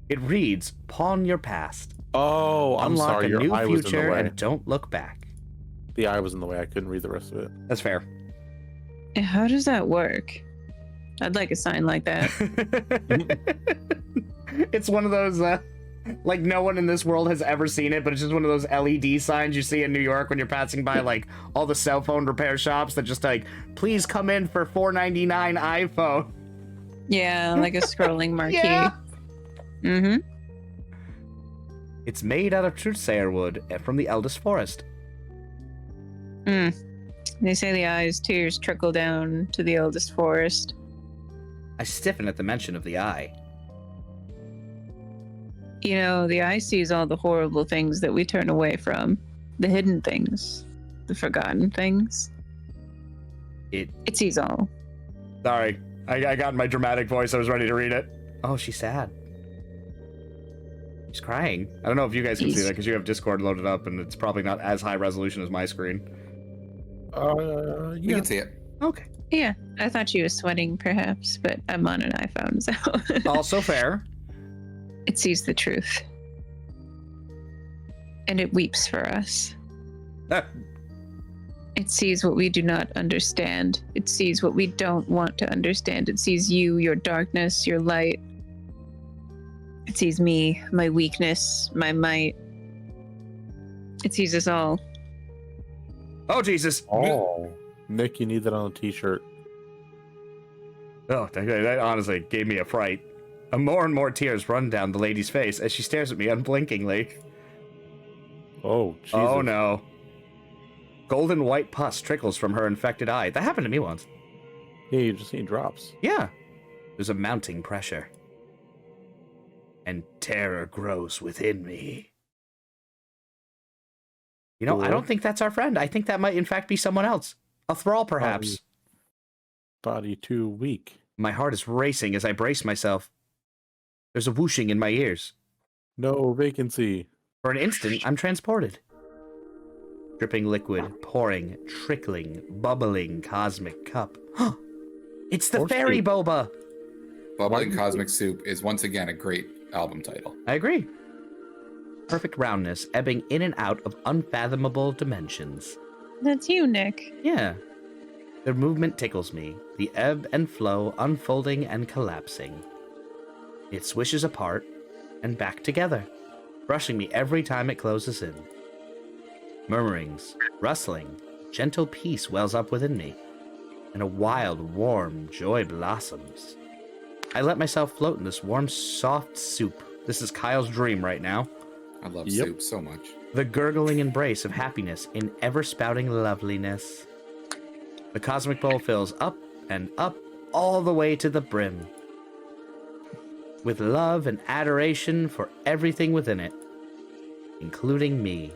It reads, pawn your past. Oh, I'm Unlock sorry. a Your new eye was in the future way. and don't look back. The eye was in the way. I couldn't read the rest of it. That's fair. How does that work? I'd like a sign like that. It's one of those, like no one in this world has ever seen it, but it's just one of those LED signs you see in New York when you're passing by, like, all the cell phone repair shops that just, like, please come in for $4.99 iPhone. Yeah, like a scrolling marquee. Yeah. Mm-hmm. It's made out of truthsayer wood from the eldest forest. They say the eye's tears trickle down to the eldest forest. I stiffen at the mention of the eye. You know, the eye sees all the horrible things that we turn away from. The hidden things. The forgotten things. It sees all. Sorry, I got in my dramatic voice. I was ready to read it. Oh, she's sad. She's crying. I don't know if you guys can see that because you have Discord loaded up and it's probably not as high resolution as my screen. You Yeah. can see it. Okay. Yeah, I thought she was sweating perhaps, but I'm on an iPhone, so... Also fair. It sees the truth. And it weeps for us. It sees what we do not understand. It sees what we don't want to understand. It sees you, your darkness, your light. It sees me, my weakness, my might. It sees us all. Oh, Jesus. Oh. Nick, you need that on a t-shirt. Oh, that honestly gave me a fright. More and more tears run down the lady's face as she stares at me unblinkingly. Oh, Jesus. Oh, no. Golden white pus trickles from her infected eye. That happened to me once. Yeah, you just need drops. Yeah. There's a mounting pressure. And terror grows within me. You know, I don't think that's our friend. I think that might, in fact, be someone else. A thrall, perhaps. Body too weak. My heart is racing as I brace myself. There's a whooshing in my ears. No vacancy. For an instant, I'm transported. Dripping liquid, pouring, trickling, bubbling cosmic cup. It's the Or fairy soup. boba! Bubbling Cosmic Soup is once again a great album title. I agree. Perfect roundness, ebbing in and out of unfathomable dimensions. That's you, Nick. Yeah. Their movement tickles me, the ebb and flow unfolding and collapsing. It swishes apart and back together, brushing me every time it closes in. Murmurings, rustling, gentle peace wells up within me, and a wild, warm joy blossoms. I let myself float in this warm, soft soup. This is Kyle's dream right now. I love Yep. soup so much. The gurgling embrace of happiness in ever-spouting loveliness. The cosmic bowl fills up and up all the way to the brim, with love and adoration for everything within it, including me.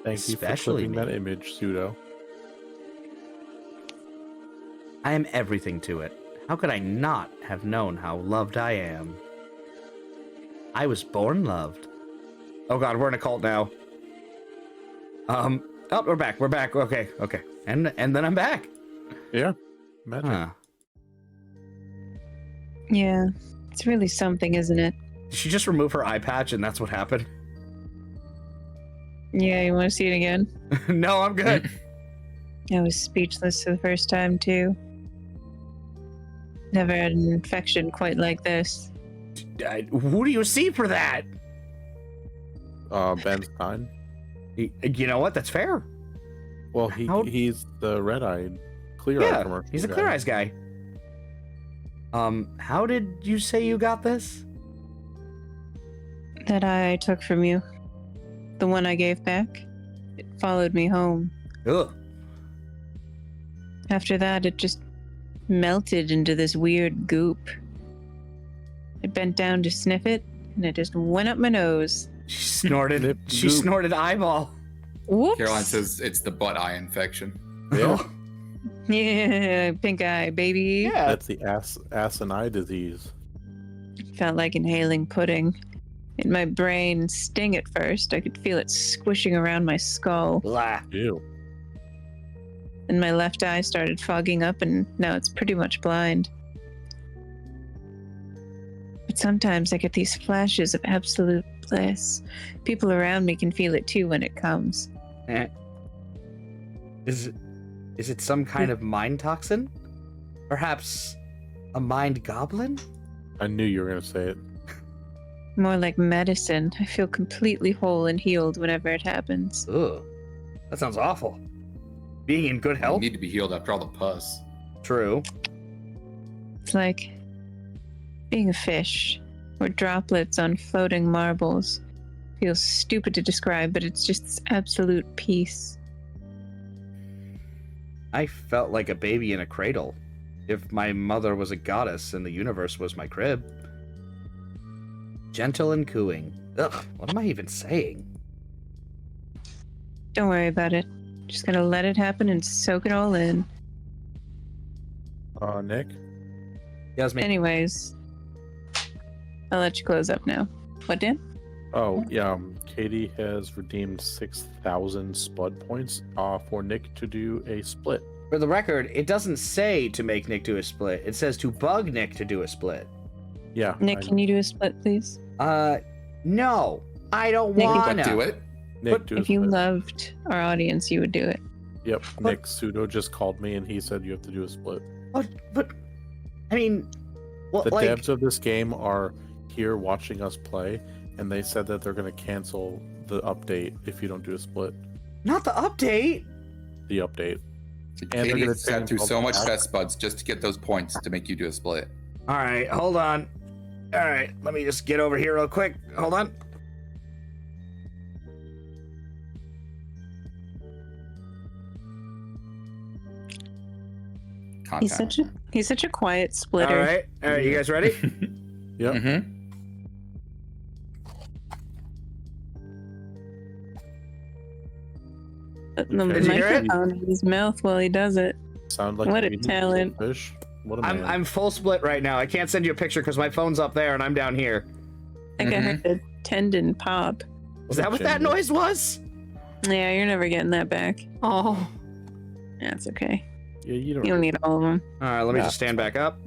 Thank you for Especially flipping me. that image, Pseudo. I am everything to it. How could I not have known how loved I am? I was born loved. Oh god, we're in a cult now. Oh, we're back. Okay. And then I'm back. Yeah. Magic. Huh. Yeah, it's really something, isn't it? Did she just remove her eye patch and that's what happened? Yeah, you want to see it again? No, I'm good. I was speechless for the first time, too. Never had an infection quite like this. Who do you see for that? Ben Stein. You know what? That's fair. Well, he's the red-eyed, clear-eyed commercial he's a guy. Clear Eyes guy. How did you say you got this? That eye I took from you. The one I gave back. It followed me home. Ugh. After that, it just melted into this weird goop. I bent down to sniff it, and it just went up my nose. She snorted. Nip She goop. snorted eyeball. Whoops! Caroline says it's the butt eye infection. Yeah, Yeah, pink eye, baby. Yeah. that's the ass and eye disease. Felt like inhaling pudding. In my brain, sting at first. I could feel it squishing around my skull. Blah. Ew. And my left eye started fogging up, and now it's pretty much blind. But sometimes I get these flashes of absolute bliss. People around me can feel it too when it comes. Is it some kind of mind toxin? Perhaps a mind goblin? I knew you were going to say it. More like medicine. I feel completely whole and healed whenever it happens. Ugh. That sounds awful. Being in good You health? need to be healed after all the pus. True. It's like being a fish or droplets on floating marbles. Feels stupid to describe, but it's just this absolute peace. I felt like a baby in a cradle. If my mother was a goddess and the universe was my crib. Gentle and cooing. Ugh, what am I even saying? Don't worry about it. Just gotta let it happen and soak it all in. Nick? Yeah, it was me. Anyways, I'll let you close up now. What, Dan? Oh, yeah. Katie has redeemed 6,000 Spud points for Nick to do a split. For the record, it doesn't say to make Nick do a split. It says to bug Nick to do a split. Yeah. Nick, can you do a split, please? No. I don't Nick, wanna. But do it. Nick, do a If you split. loved our audience, you would do it. Yep. Nick Pseudo just called me and he said you have to do a split. But I mean, what, The like, devs of this game are here watching us play, and they said that they're going to cancel the update if you don't do a split. not the update. The update. So And they're Katie gonna sat take through them so all much back. test buds just to get those points to make you do a split. All right, hold on. All right, let me just get over here real quick. Hold on. Contact. He's such a quiet splitter. All right, you guys ready? Yep. Mm-hmm. The Did you hear it? microphone in his mouth while he does it. Sound like What a meaty talent. fish. What a man. I'm full split right now. I can't send you a picture because my phone's up there and I'm down here. I think I heard a tendon pop. Is that what that noise was? Yeah, you're never getting that back. Oh. Yeah, it's okay. Yeah, you You don't. don't need all of them. All right, let me Yeah. just stand back up.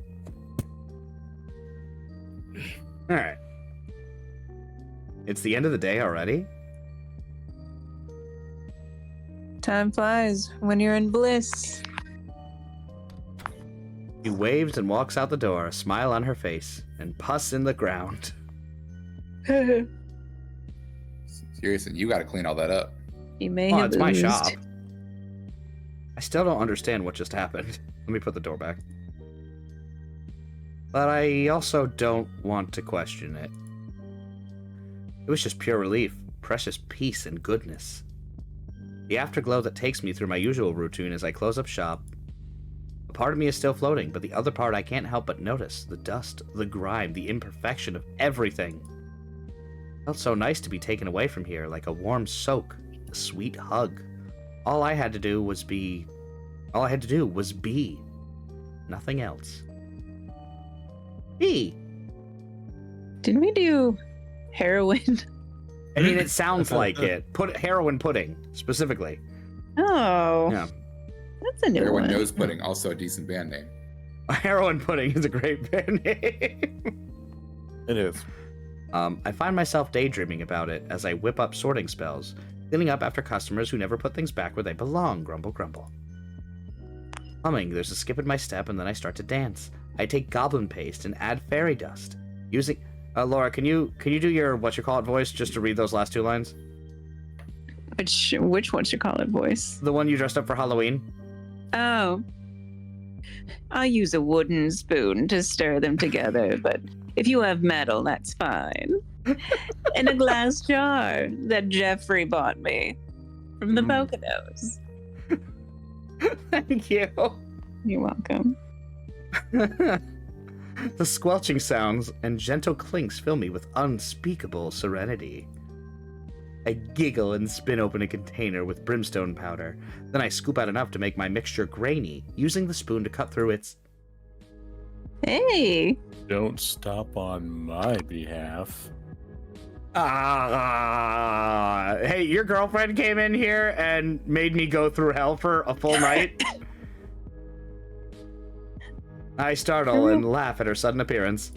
All right. It's the end of the day already. Time flies when you're in bliss. He waves and walks out the door, a smile on her face, and pus in the ground. Seriously, you got to clean all that up. You may Oh, have it's my oozed. shop. I still don't understand what just happened. Let me put the door back. But I also don't want to question it. It was just pure relief. precious peace and goodness. The afterglow that takes me through my usual routine as I close up shop. A part of me is still floating, but the other part I can't help but notice. The dust, the grime, the imperfection of everything. It felt so nice to be taken away from here, like a warm soak, a sweet hug. All I had to do was be. Nothing else. Be. Didn't we do heroin? I mean, it sounds like it. Heroin pudding, specifically. Oh. Yeah. That's a new Heroin one. Nose Pudding, also a decent band name. Heroin pudding is a great band name. It is. I find myself daydreaming about it as I whip up sorting spells, cleaning up after customers who never put things back where they belong, grumble, grumble. Humming, there's a skip in my step, and then I start to dance. I take goblin paste and add fairy dust. Using... Laura, can you do your what-you-call-it voice just to read those last 2 lines? Which what-you-call-it voice? The one you dressed up for Halloween? Oh. I'll use a wooden spoon to stir them together, but if you have metal, that's fine. In a glass jar that Jeffrey bought me from the Poconos. Thank you. You're welcome. The squelching sounds and gentle clinks fill me with unspeakable serenity. I giggle and spin open a container with brimstone powder. Then I scoop out enough to make my mixture grainy, using the spoon to cut through its... Hey! Don't stop on my behalf. Hey, your girlfriend came in here and made me go through hell for a full night? I startle and laugh at her sudden appearance.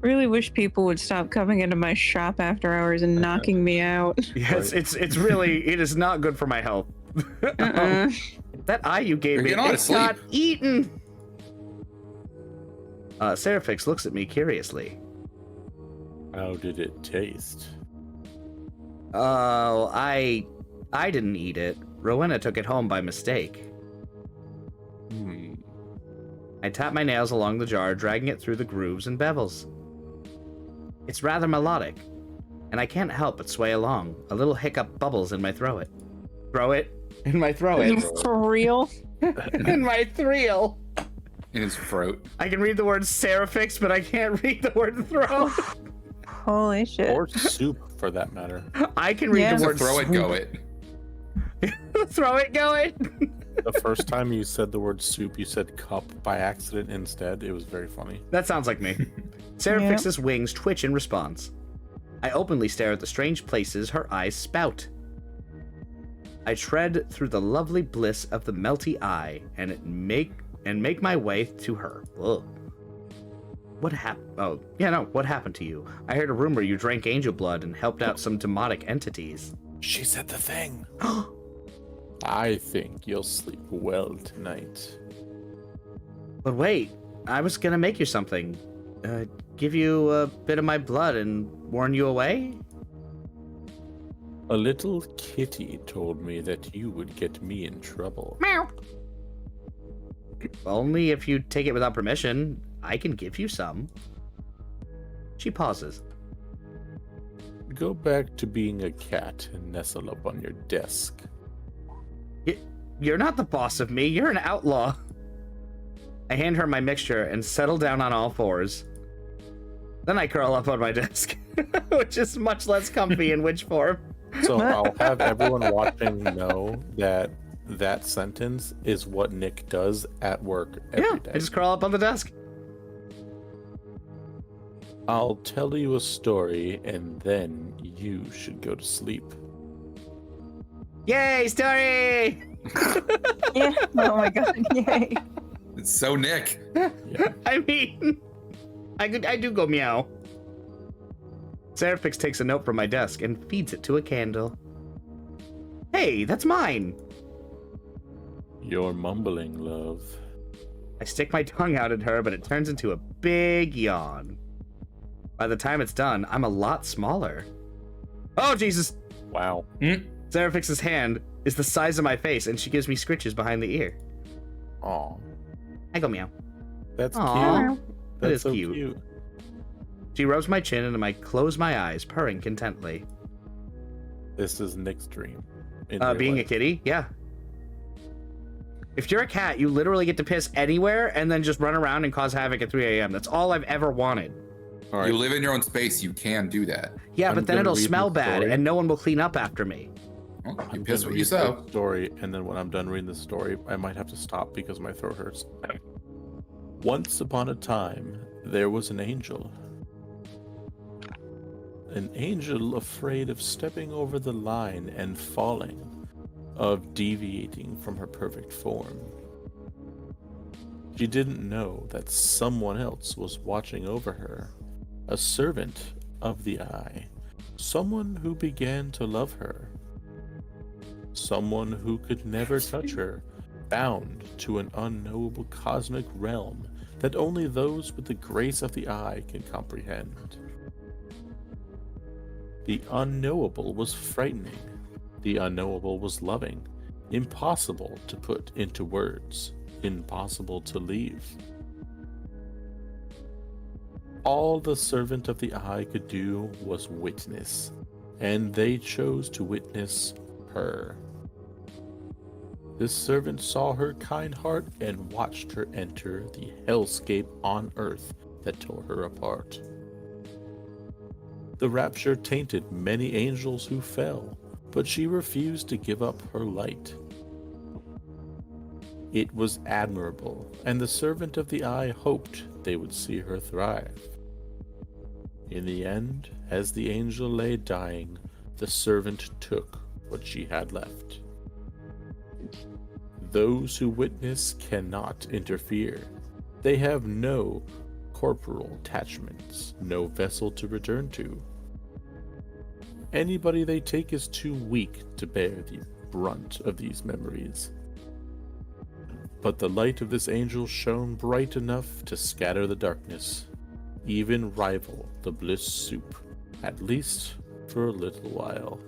Really wish people would stop coming into my shop after hours and knocking me out. Yes, Right. it's really, it is not good for my health. That eye you gave You're me, getting on it's to sleep. not eaten. Seraphix looks at me curiously. How did it taste? Oh, I didn't eat it. Rowena took it home by mistake. I tap my nails along the jar, dragging it through the grooves and bevels. It's rather melodic, and I can't help but sway along. A little hiccup bubbles in my throat. In my throat. For real? In my thrill. In his throat. I can read the word Seraphix, but I can't read the word throat. Holy shit. Or soup, for that matter. I can read Yeah. the So word throw it, go it. Throw it, go it. The first time you said the word soup, you said cup by accident instead. It was very funny. That sounds like me. Seraphix's wings twitch in response. I openly stare at the strange places her eyes spout. I tread through the lovely bliss of the melty eye and make my way to her. Ugh. What happened? Oh, yeah, no. What happened to you? I heard a rumor you drank Angelblood and helped out some demonic entities. She said the thing. I think you'll sleep well tonight. But wait, I was gonna make you something. Give you a bit of my blood and warn you away? A little kitty told me that you would get me in trouble. Meow. Only if you take it without permission. I can give you some. She pauses. Go back to being a cat and nestle up on your desk. You're not the boss of me. You're an outlaw. I hand her my mixture and settle down on all fours. Then I curl up on my desk, which is much less comfy in witch form. So I'll have everyone watching know that that sentence is what Nick does at work every day. I just curl up on the desk. I'll tell you a story and then you should go to sleep. Yay, story! Yeah. Oh my god. Yay. It's so Nick. Yeah. I mean, I do go meow. Seraphix takes a note from my desk and feeds it to a candle. Hey, that's mine! You're mumbling, love. I stick my tongue out at her, but it turns into a big yawn. By the time it's done, I'm a lot smaller. Oh, Jesus! Wow. Seraphix's hand is the size of my face, and she gives me scritches behind the ear. Aw. I go meow. That's Aw. cute. That That's is so cute. She rubs my chin, and I close my eyes, purring contently. This is Nick's dream. Being a kitty? Yeah. If you're a cat, you literally get to piss anywhere and then just run around and cause havoc at 3 a.m. That's all I've ever wanted. All right. You live in your own space. You can do that. Yeah, but then it'll smell bad and no one will clean up after me. Well, you piss what you sow. Story, and then when I'm done reading the story, I might have to stop because my throat hurts. Once upon a time, there was an angel. An angel afraid of stepping over the line and falling, of deviating from her perfect form. She didn't know that someone else was watching over her, a servant of the eye, someone who began to love her, someone who could never touch her, bound to an unknowable cosmic realm that only those with the grace of the eye can comprehend. The unknowable was frightening. The unknowable was loving. Impossible to put into words. Impossible to leave. All the servant of the eye could do was witness, and they chose to witness her. This servant saw her kind heart and watched her enter the hellscape on earth that tore her apart. The rapture tainted many angels who fell, but she refused to give up her light. It was admirable, and the servant of the eye hoped they would see her thrive. In the end, as the angel lay dying, the servant took what she had left. Those who witness cannot interfere. They have no corporal attachments, no vessel to return to. Anybody they take is too weak to bear the brunt of these memories. But the light of this angel shone bright enough to scatter the darkness, even rival the bliss soup, at least for a little while.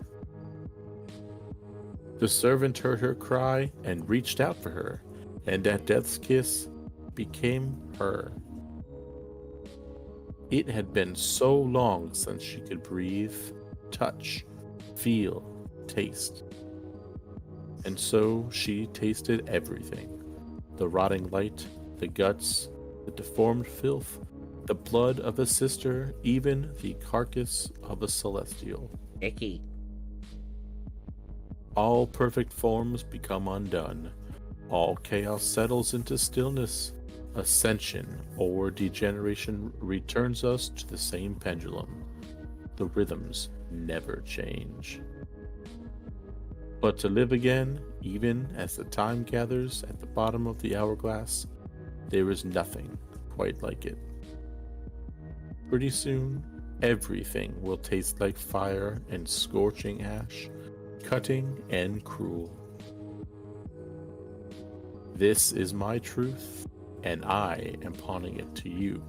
The servant heard her cry and reached out for her, and at death's kiss became her. It had been so long since she could breathe, touch, feel, taste. And so she tasted everything. The rotting light, the guts, the deformed filth, the blood of a sister, even the carcass of a celestial. Icky. All perfect forms become undone. All chaos settles into stillness. Ascension or degeneration returns us to the same pendulum. The rhythms never change. But to live again, even as the time gathers at the bottom of the hourglass, there is nothing quite like it. Pretty soon, everything will taste like fire and scorching ash, cutting and cruel. This is my truth, and I am pawning it to you.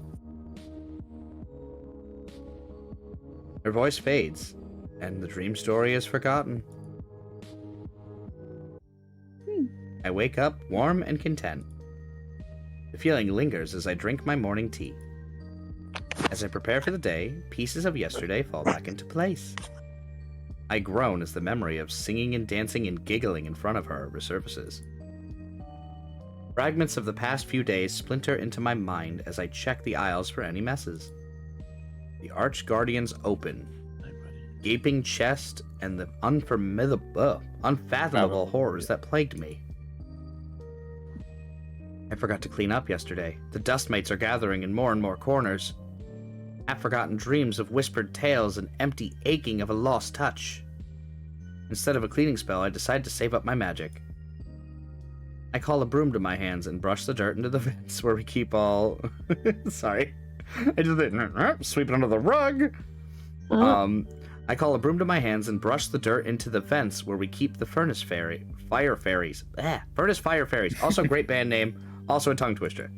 Her voice fades, and the dream story is forgotten. I wake up warm and content. The feeling lingers as I drink my morning tea. As I prepare for the day, pieces of yesterday fall back into place. I groan as the memory of singing and dancing and giggling in front of her resurfaces. Fragments of the past few days splinter into my mind as I check the aisles for any messes. The Arch Guardians open, gaping chest and the unfathomable horrors that plagued me. I forgot to clean up yesterday. The dust mites are gathering in more and more corners. Half-forgotten dreams of whispered tales and empty aching of a lost touch. Instead of a cleaning spell, I decide to save up my magic. I call a broom to my hands and brush the dirt into the vents where we keep all... Sorry. I do the... Sweep it under the rug! I call a broom to my hands and brush the dirt into the vents where we keep the furnace fire fairies. Furnace fire fairies. Also a great band name. Also a tongue twister.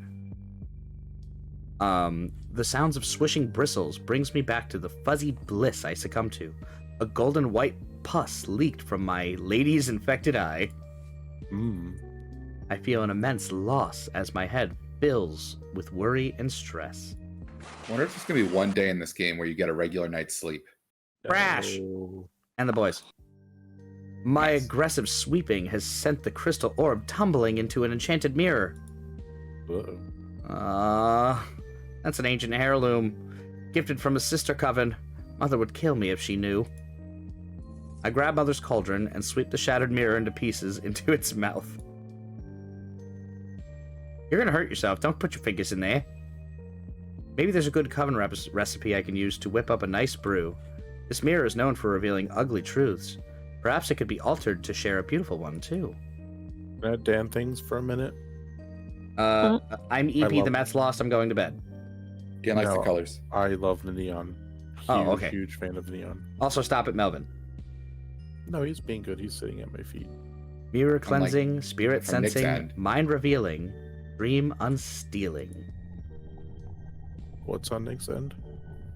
The sounds of swishing bristles brings me back to the fuzzy bliss I succumb to. A golden white pus leaked from my lady's infected eye. I feel an immense loss as my head fills with worry and stress. I wonder if there's going to be one day in this game where you get a regular night's sleep. Crash! Oh. And the boys. My Nice. aggressive sweeping has sent the crystal orb tumbling into an enchanted mirror. Uh-oh. That's an ancient heirloom, gifted from a sister coven. Mother would kill me if she knew. I grab Mother's cauldron and sweep the shattered mirror into pieces into its mouth. You're gonna hurt yourself. Don't put your fingers in there. Maybe there's a good coven recipe I can use to whip up a nice brew. This mirror is known for revealing ugly truths. Perhaps it could be altered to share a beautiful one, too. Can I Dan things for a minute? I'm EP, the mat's lost, I'm going to bed. Dan likes the No. colors. I love the neon. Oh, okay. Huge fan of neon. Also, stop at Melvin. No, he's being good. He's sitting at my feet. Mirror cleansing, spirit from Nick's sensing, end. mind revealing, dream unstealing. What's on Nick's end?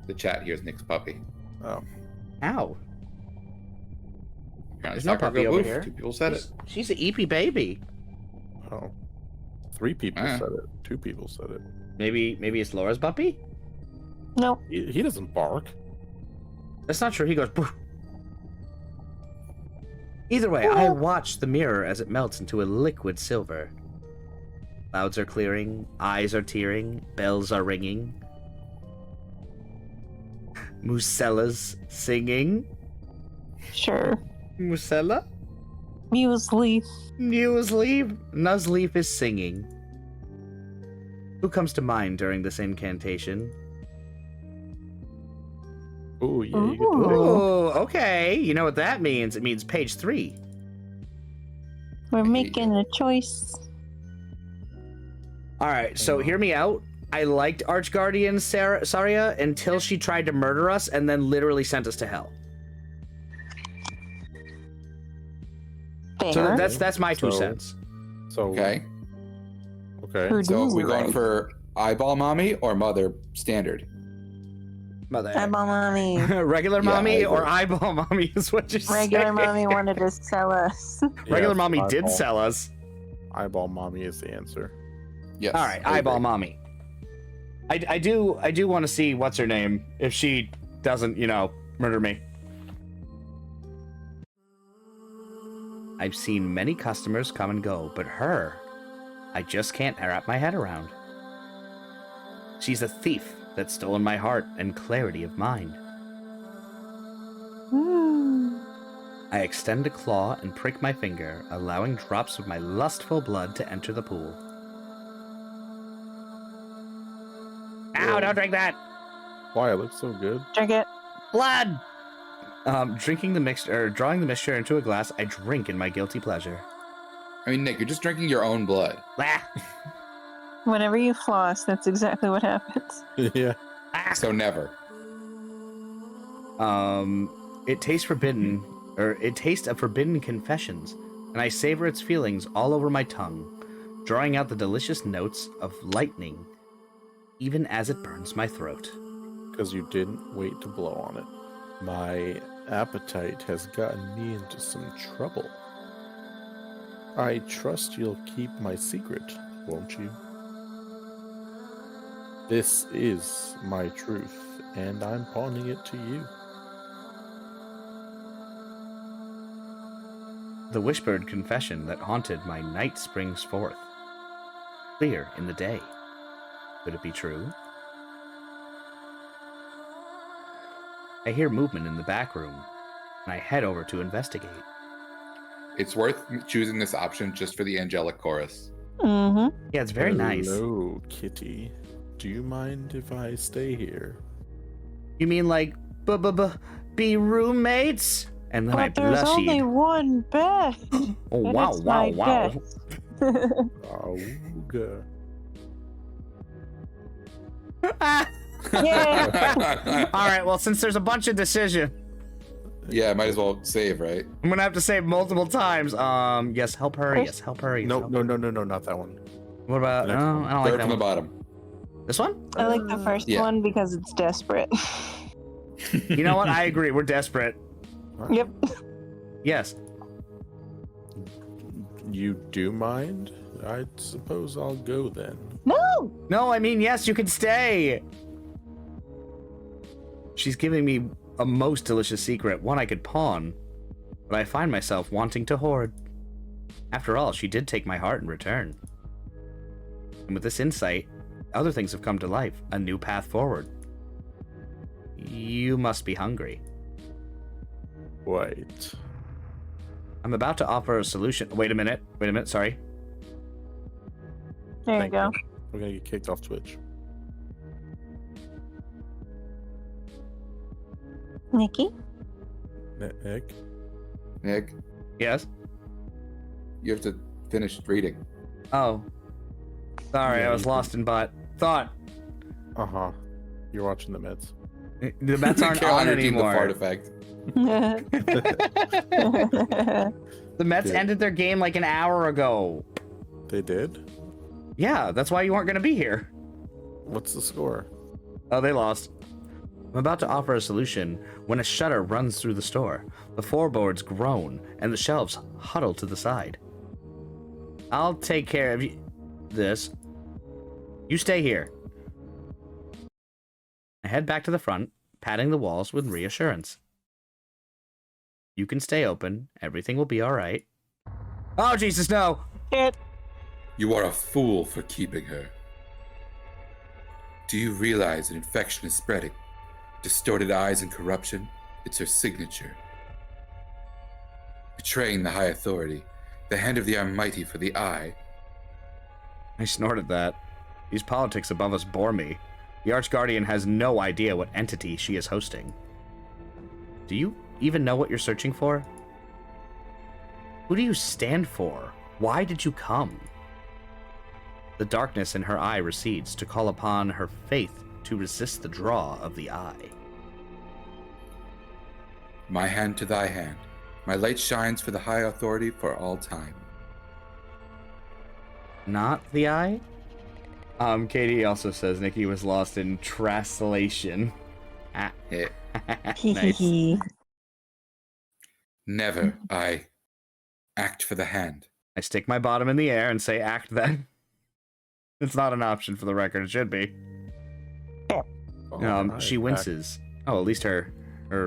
The chat here's Nick's puppy. Oh. Ow. Apparently There's no Soccer puppy Girl over Boof. here. 2 people said it. She's an EP baby. Oh. 3 people Ah. said it. 2 people said it. Maybe it's Laura's puppy? Nope. He doesn't bark. That's not true. He goes, "Boof." Either way, I watch the mirror as it melts into a liquid silver. Clouds are clearing, eyes are tearing, bells are ringing. Musella's singing. Sure. Musella? Muesli. Nuzleaf is singing. Who comes to mind during this incantation? Oh, yeah, you get to Ooh. pick. Oh, okay. You know what that means? It means page 3. We're making a choice. All right, so hear me out. I liked Archguardian Saria until she tried to murder us and then literally sent us to hell. Fair. So that's my 2 So- cents. So, Okay. Okay. Who So do we going right? for eyeball mommy or mother standard? Mother. Eyeball mommy. Regular Yeah, mommy I or agree. eyeball mommy is what you're Regular saying. mommy wanted to sell us. Regular Yes, mommy did eyeball- sell us. Eyeball mommy is the answer. Yes. All right, I eyeball agree. mommy. I do want to see what's her name if she doesn't, murder me. I've seen many customers come and go, but her, I just can't wrap my head around. She's a thief that's stolen my heart and clarity of mind. I extend a claw and prick my finger, allowing drops of my lustful blood to enter the pool. Ow, don't drink that! Why? It looks so good. Drink it. Blood! Drawing the mixture into a glass, I drink in my guilty pleasure. I mean, Nick, you're just drinking your own blood. Blah! Whenever you floss, that's exactly what happens. Yeah. So never. It tastes forbidden, or it tastes of forbidden confessions, and I savor its feelings all over my tongue, drawing out the delicious notes of lightning, even as it burns my throat. Because you didn't wait to blow on it. My appetite has gotten me into some trouble. I trust you'll keep my secret, won't you? This is my truth, and I'm pawning it to you. The whispered confession that haunted my night springs forth, clear in the day. Could it be true? I hear movement in the back room, and I head over to investigate. It's worth choosing this option just for the angelic chorus. Mm-hmm. Yeah, it's very nice. Hello, Kitty. Do you mind if I stay here? You mean like be roommates? And then I But there's blushed. only one bed. Oh and wow, it's wow, my wow. desk. Auga. Yeah. All right, well, since there's a bunch of decision, Yeah, might as well save, right? I'm gonna have to say multiple times. Yes, help her. Yes, help her. Yes, No, help no, no, no, no, not that one. What about? Next No, one. I don't like Third that from the one. bottom. This one? I like the first Yeah. one because it's desperate. You know what? I agree. We're desperate. Yep. Yes. You do mind? I suppose I'll go then. No! No, I mean yes. You can stay. She's giving me a most delicious secret, one I could pawn, but I find myself wanting to hoard. After all, she did take my heart in return. And with this insight, other things have come to life, a new path forward. You must be hungry. Wait. I'm about to offer a solution. Wait a minute, sorry. There Thank you go. We're gonna get kicked off Twitch. Nikki? Nick? Nick, Yes? you have to finish reading. Oh. Sorry, Yeah, I was you lost in thought. Uh-huh. You're watching the Mets. The Mets aren't on Counter team the fart anymore. effect. The Mets Yeah. ended their game like an hour ago. They did? Yeah, that's why you weren't going to be here. What's the score? Oh, they lost. I'm about to offer a solution when a shudder runs through the store. The floorboards groan, and the shelves huddle to the side. I'll take care of this. You stay here. I head back to the front, patting the walls with reassurance. You can stay open. Everything will be all right. Oh, Jesus, no! You are a fool for keeping her. Do you realize an infection is spreading? Distorted eyes and corruption, it's her signature. Betraying the high authority, the hand of the Almighty for the eye. I snorted that. These politics above us bore me. The Archguardian has no idea what entity she is hosting. Do you even know what you're searching for? Who do you stand for? Why did you come? The darkness in her eye recedes to call upon her faith to resist the draw of the eye. My hand to thy hand. My light shines for the high authority for all time. Not the eye? Katie also says Nikki was lost in translation. Ah. Eh, Nice. Never I act for the hand. I stick my bottom in the air and say act then. It's not an option for the record, it should be. She winces. Oh, at least her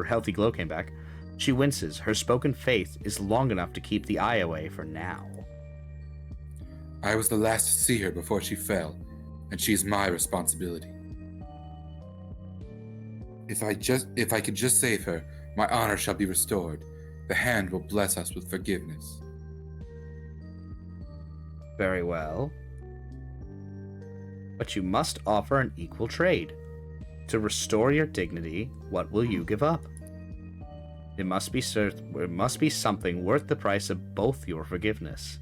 healthy glow came back. She winces. Her spoken faith is long enough to keep the eye away for now. I was the last to see her before she fell, and she is my responsibility. If I could just save her, my honor shall be restored. The hand will bless us with forgiveness. Very well. But you must offer an equal trade. To restore your dignity, what will you give up? It must be something worth the price of both your forgiveness.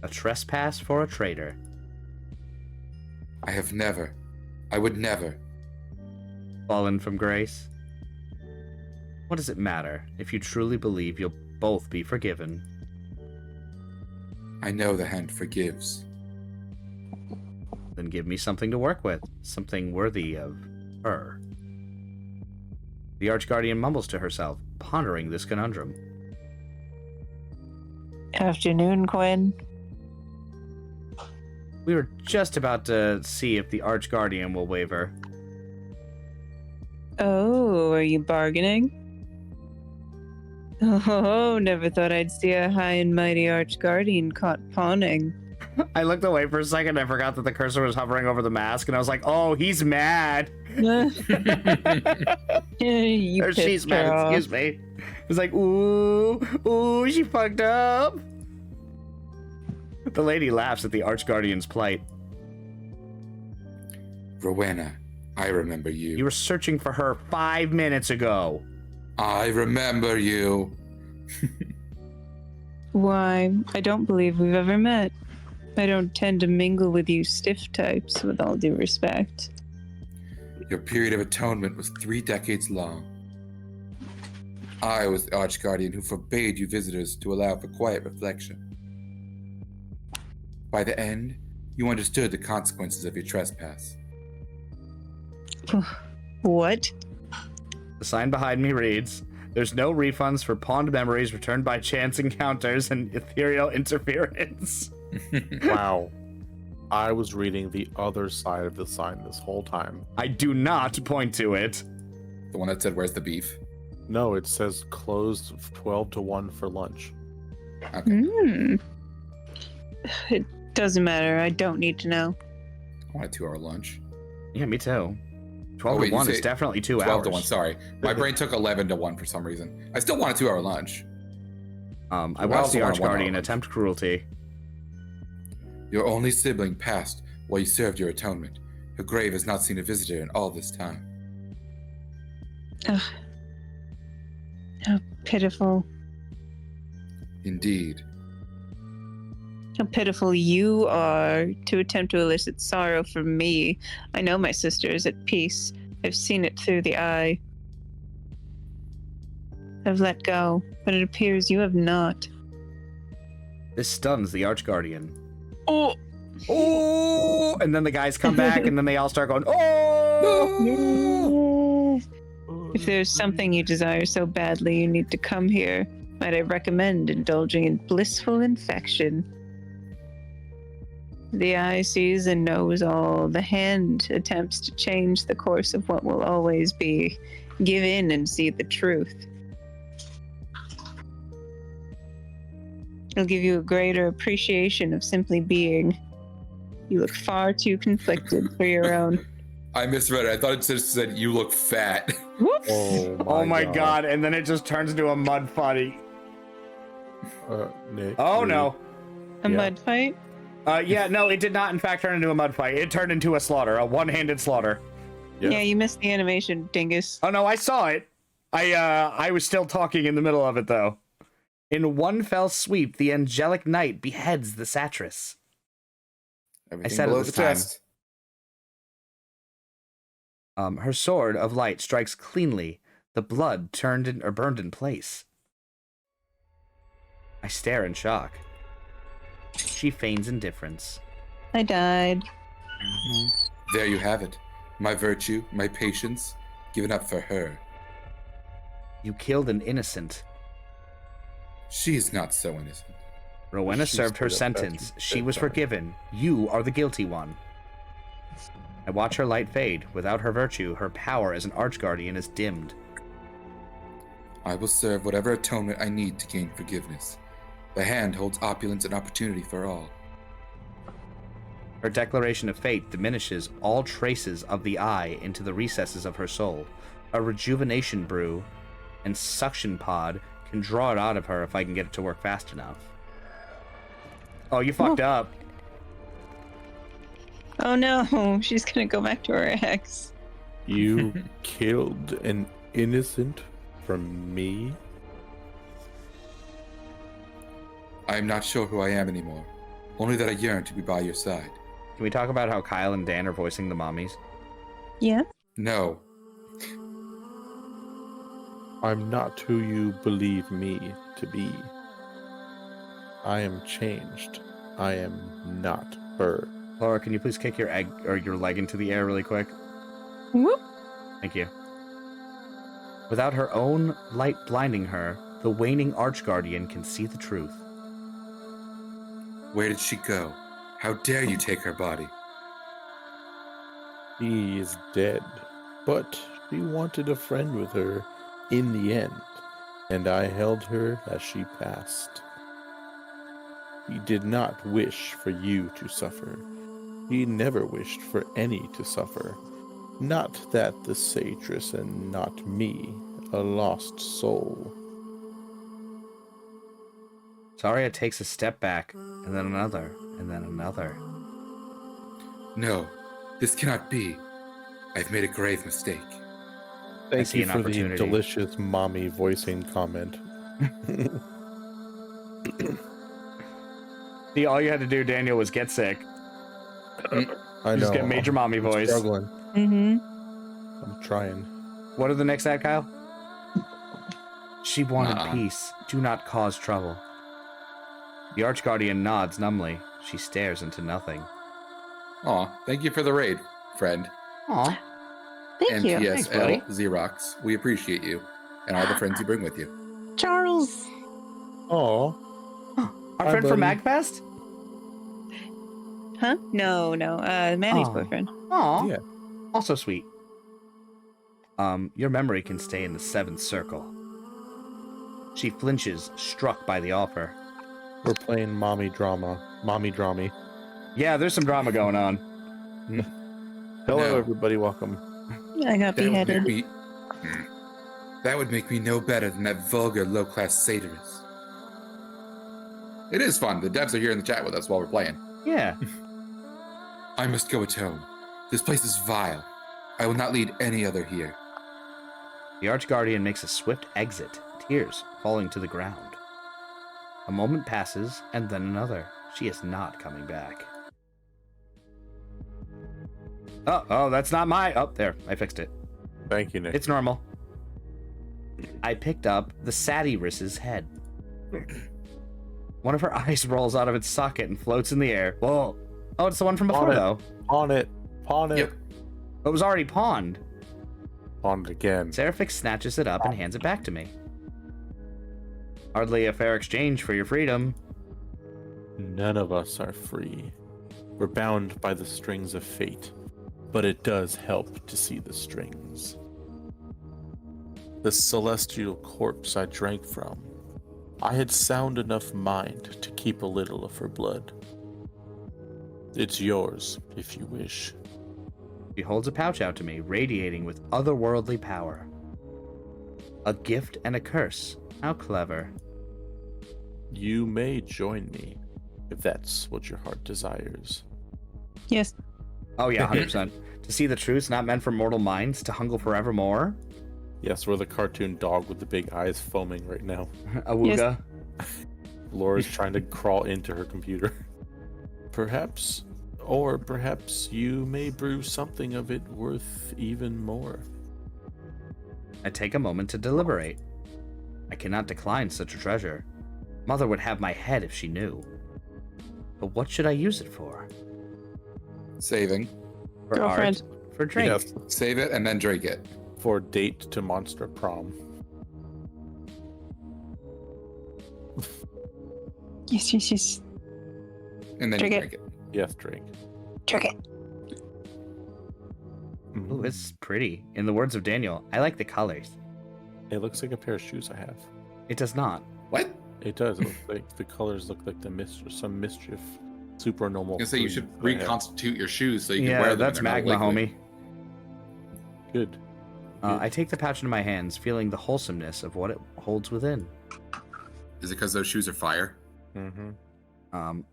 A trespass for a traitor. I would never. Fallen from grace? What does it matter if you truly believe you'll both be forgiven? I know the hand forgives. Then give me something to work with, something worthy of her. The Archguardian mumbles to herself, pondering this conundrum. Afternoon, Quinn. We were just about to see if the Archguardian will waver. Oh, are you bargaining? Oh, never thought I'd see a high and mighty Archguardian caught pawning. I looked away for a second and I forgot that the cursor was hovering over the mask, and I was like, oh, he's mad. You Or pissed she's her mad, off. excuse me. It was like, ooh, she fucked up. The lady laughs at the Archguardian's plight. Rowena, I remember you. You were searching for her 5 minutes ago. I remember you. Why, I don't believe we've ever met. I don't tend to mingle with you stiff types, with all due respect. Your period of atonement was 3 decades long. I was the Archguardian who forbade you visitors to allow for quiet reflection. By the end, you understood the consequences of your trespass. What? The sign behind me reads, there's no refunds for pawned memories returned by chance encounters and ethereal interference. Wow. I was reading the other side of the sign this whole time. I do not point to it. The one that said, where's the beef? No, it says closed 12 to 1 for lunch. Okay. It doesn't matter. I don't need to know. I want a 2-hour lunch. Yeah, me too. 12 wait, to 1 you is say definitely 2 12 hours. to 1, sorry. My brain took 11 to 1 for some reason. I still want a 2-hour lunch. I watched also the want a 1 hour Archguardian lunch. attempt cruelty. Your only sibling passed while you served your atonement. Her grave has not seen a visitor in all this time. Ugh. How pitiful. Indeed. How pitiful you are to attempt to elicit sorrow from me. I know my sister is at peace. I've seen it through the eye. I've let go, but it appears you have not. This stuns the Archguardian. Oh! Oh! And then the guys come back, and then they all start going, oh! If there's something you desire so badly you need to come here, might I recommend indulging in blissful infection. The eye sees and knows all. The hand attempts to change the course of what will always be. Give in and see the truth. It'll give you a greater appreciation of simply being. You look far too conflicted for your own. I misread it. I thought it just said, you look fat. Whoops! Oh my god, and then it just turns into a mud fight. Nick, Oh no. A mud fight? Yeah, no, it did not in fact turn into a mud fight. It turned into a slaughter, a one-handed slaughter. Yeah, you missed the animation, dingus. Oh no, I saw it. I was still talking in the middle of it though. In one fell sweep, the angelic knight beheads the satress. Everything I said it below this the chest. Her sword of light strikes cleanly, the blood burned in place. I stare in shock. She feigns indifference. I died. There you have it. My virtue, my patience, given up for her. You killed an innocent. She's not so innocent. Rowena She's served her still sentence. affected. She was forgiven. You are the guilty one. I watch her light fade. Without her virtue, her power as an Archguardian is dimmed. I will serve whatever atonement I need to gain forgiveness. The hand holds opulence and opportunity for all. Her declaration of fate diminishes all traces of the eye into the recesses of her soul. A rejuvenation brew and suction pod can draw it out of her if I can get it to work fast enough. Oh, you fucked up. Oh no, she's gonna go back to her ex. You killed an innocent from me? I am not sure who I am anymore. Only that I yearn to be by your side. Can we talk about how Kyle and Dan are voicing the mommies? Yeah? No. I'm not who you believe me to be. I am changed. I am not her. Laura, can you please kick your leg into the air really quick? Whoop. Thank you. Without her own light blinding her, the waning Archguardian can see the truth. Where did she go? How dare you take her body? She is dead, but she wanted a friend with her in the end, and I held her as she passed. He did not wish for you to suffer. He never wished for any to suffer. Not that the satress and not me, a lost soul. Saria takes a step back, and then another, and then another. No, this cannot be. I've made a grave mistake. Thank see you an for the opportunity. delicious mommy voicing comment. See, all you had to do, Daniel, was get sick. I know. Just get major mommy I'm voice. struggling. Mm-hmm. I'm trying. What are the next ad, Kyle? She wanted Nuh-uh. peace. Do not cause trouble. The Archguardian nods numbly. She stares into nothing. Aw, thank you for the raid, friend. Aw. Thank you. Thanks, buddy. NTSL Xerox. We appreciate you and all the friends you bring with you. Charles! Oh, Our Hi, friend from buddy. MagFest? Huh? No. Manny's Aw. boyfriend. Aw. Yeah. Also sweet. Your memory can stay in the 7th circle. She flinches, struck by the offer. We're playing mommy drama. Mommy drammy. Yeah, there's some drama going on. Hello, No. everybody. Welcome. I got beheaded. That would make me no better than that vulgar, low-class satirist. It is fun. The devs are here in the chat with us while we're playing. Yeah. I must go atone. This place is vile. I will not lead any other here. The Archguardian makes a swift exit, tears falling to the ground. A moment passes, and then another. She is not coming back. Oh, that's not my... Oh, there, I fixed it. Thank you, Nick. It's normal. I picked up the Satyris's head. One of her eyes rolls out of its socket and floats in the air. Whoa. Oh, it's the one from before, though. Pawn it. Pawn it. Yep. It was already pawned. Pawn it again. Seraphix snatches it up and hands it back to me. Hardly a fair exchange for your freedom. None of us are free. We're bound by the strings of fate, but it does help to see the strings. The celestial corpse I drank from, I had sound enough mind to keep a little of her blood. It's yours, if you wish. She holds a pouch out to me, radiating with otherworldly power. A gift and a curse. How clever. You may join me, if that's what your heart desires. Yes. Oh yeah, 100%. To see the truth's not meant for mortal minds, to hunger forevermore. Yes, we're the cartoon dog with the big eyes foaming right now. Awooga. Laura's trying to crawl into her computer. Perhaps you may brew something of it worth even more. I take a moment to deliberate. I cannot decline such a treasure. Mother would have my head if she knew. But what should I use it for? Saving. For Girlfriend. art? For drink? Yes, Save it and then drink it. for date to monster prom. Yes. And then Drink you it. drink it. Yes, drink. Trick it. Ooh, it's pretty. In the words of Daniel, I like the colors. It looks like a pair of shoes I have. It does not. What? It does. It looks like the colors look like some mischief. Super normal. I was gonna say you should reconstitute your shoes so you can Yeah, wear them. that's and they're not magma, liquid. homie. Good. I take the pouch into my hands, feeling the wholesomeness of what it holds within. Is it because those shoes are fire? Mm-hmm.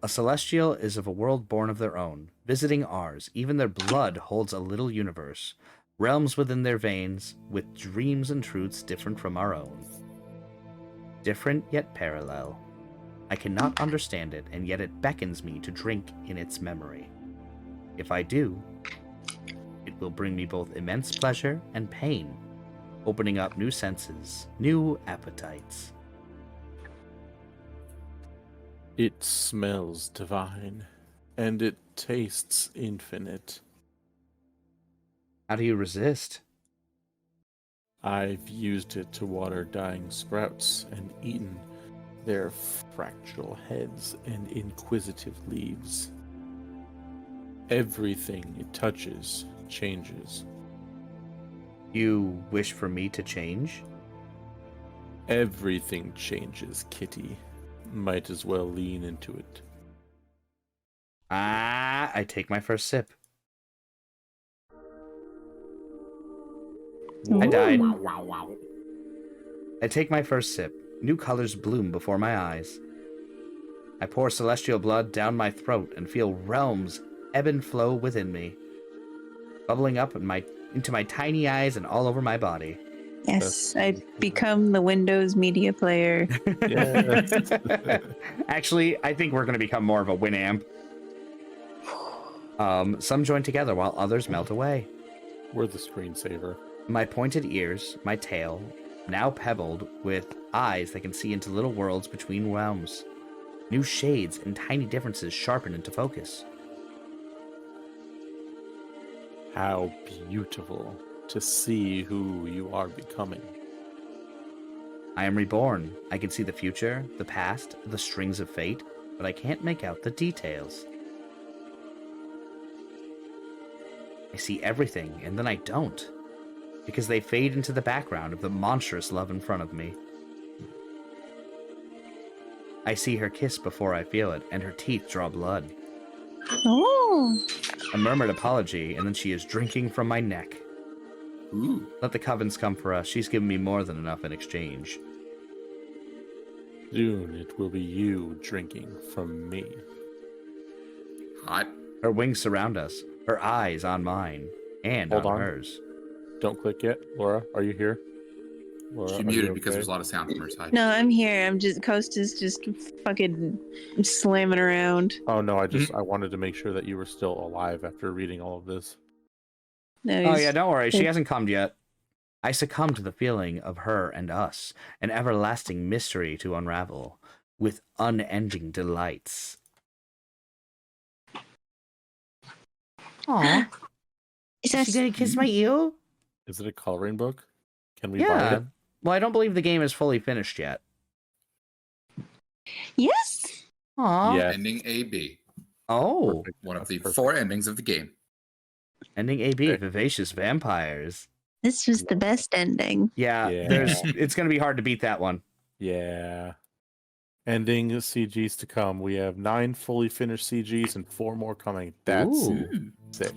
A celestial is of a world born of their own, visiting ours. Even their blood holds a little universe, realms within their veins, with dreams and truths different from our own. Different yet parallel. I cannot understand it, and yet it beckons me to drink in its memory. If I do, it will bring me both immense pleasure and pain, opening up new senses, new appetites. It smells divine, and it tastes infinite. How do you resist? I've used it to water dying sprouts and eaten their fractal heads and inquisitive leaves. Everything it touches changes. You wish for me to change? Everything changes, Kitty. Might as well lean into it. I take my first sip. I died. I take my first sip. New colors bloom before my eyes. I pour celestial blood down my throat and feel realms ebb and flow within me, bubbling up into my tiny eyes and all over my body. Yes, I become the Windows media player. Yeah. Actually, I think we're going to become more of a Winamp. Some join together while others melt away. We're the screensaver. My pointed ears, my tail, now pebbled with eyes that can see into little worlds between realms. New shades and tiny differences sharpen into focus. How beautiful to see who you are becoming. I am reborn. I can see the future, the past, the strings of fate, but I can't make out the details. I see everything, and then I don't. because they fade into the background of the monstrous love in front of me. I see her kiss before I feel it, and her teeth draw blood. Oh. A murmured apology, and then she is drinking from my neck. Ooh. Let the covens come for us. She's given me more than enough in exchange. Soon it will be you drinking from me. Hot. Her wings surround us, her eyes on mine, and Hold on on. hers. Don't click yet. Laura, are you here? Laura, She are muted you because okay? there's a lot of sound from her side. No, I'm here. I'm just Coast is just fucking slamming around. Oh no, I wanted to make sure that you were still alive after reading all of this. No, Oh he's- yeah, don't worry. She hasn't come yet. I succumb to the feeling of her and us, an everlasting mystery to unravel, with unending delights. Aw, Is is that she gonna kiss my ear? Is it a coloring book? Can we buy Yeah. it? Well, I don't believe the game is fully finished yet. yes? Aw. Yes. Ending AB. Oh. Perfect. One of That's the perfect. 4 endings of the game. Ending AB, Okay. Vivacious Vampires. This was the best ending. Yeah, Yeah. it's gonna be hard to beat that one. Yeah. Ending CGs to come. We have 9 fully finished CGs and 4 more coming. That's Ooh. sick.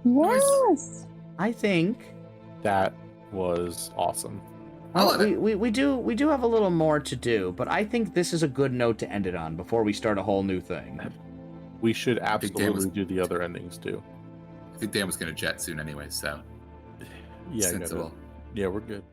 Yes. I think That was awesome. I love it. we do have a little more to do, but I think this is a good note to end it on before we start a whole new thing. We should think Dan was- absolutely do the other endings too. I think Dan was going to jet soon anyway, so Yeah, I got it. sensible. Yeah, we're good.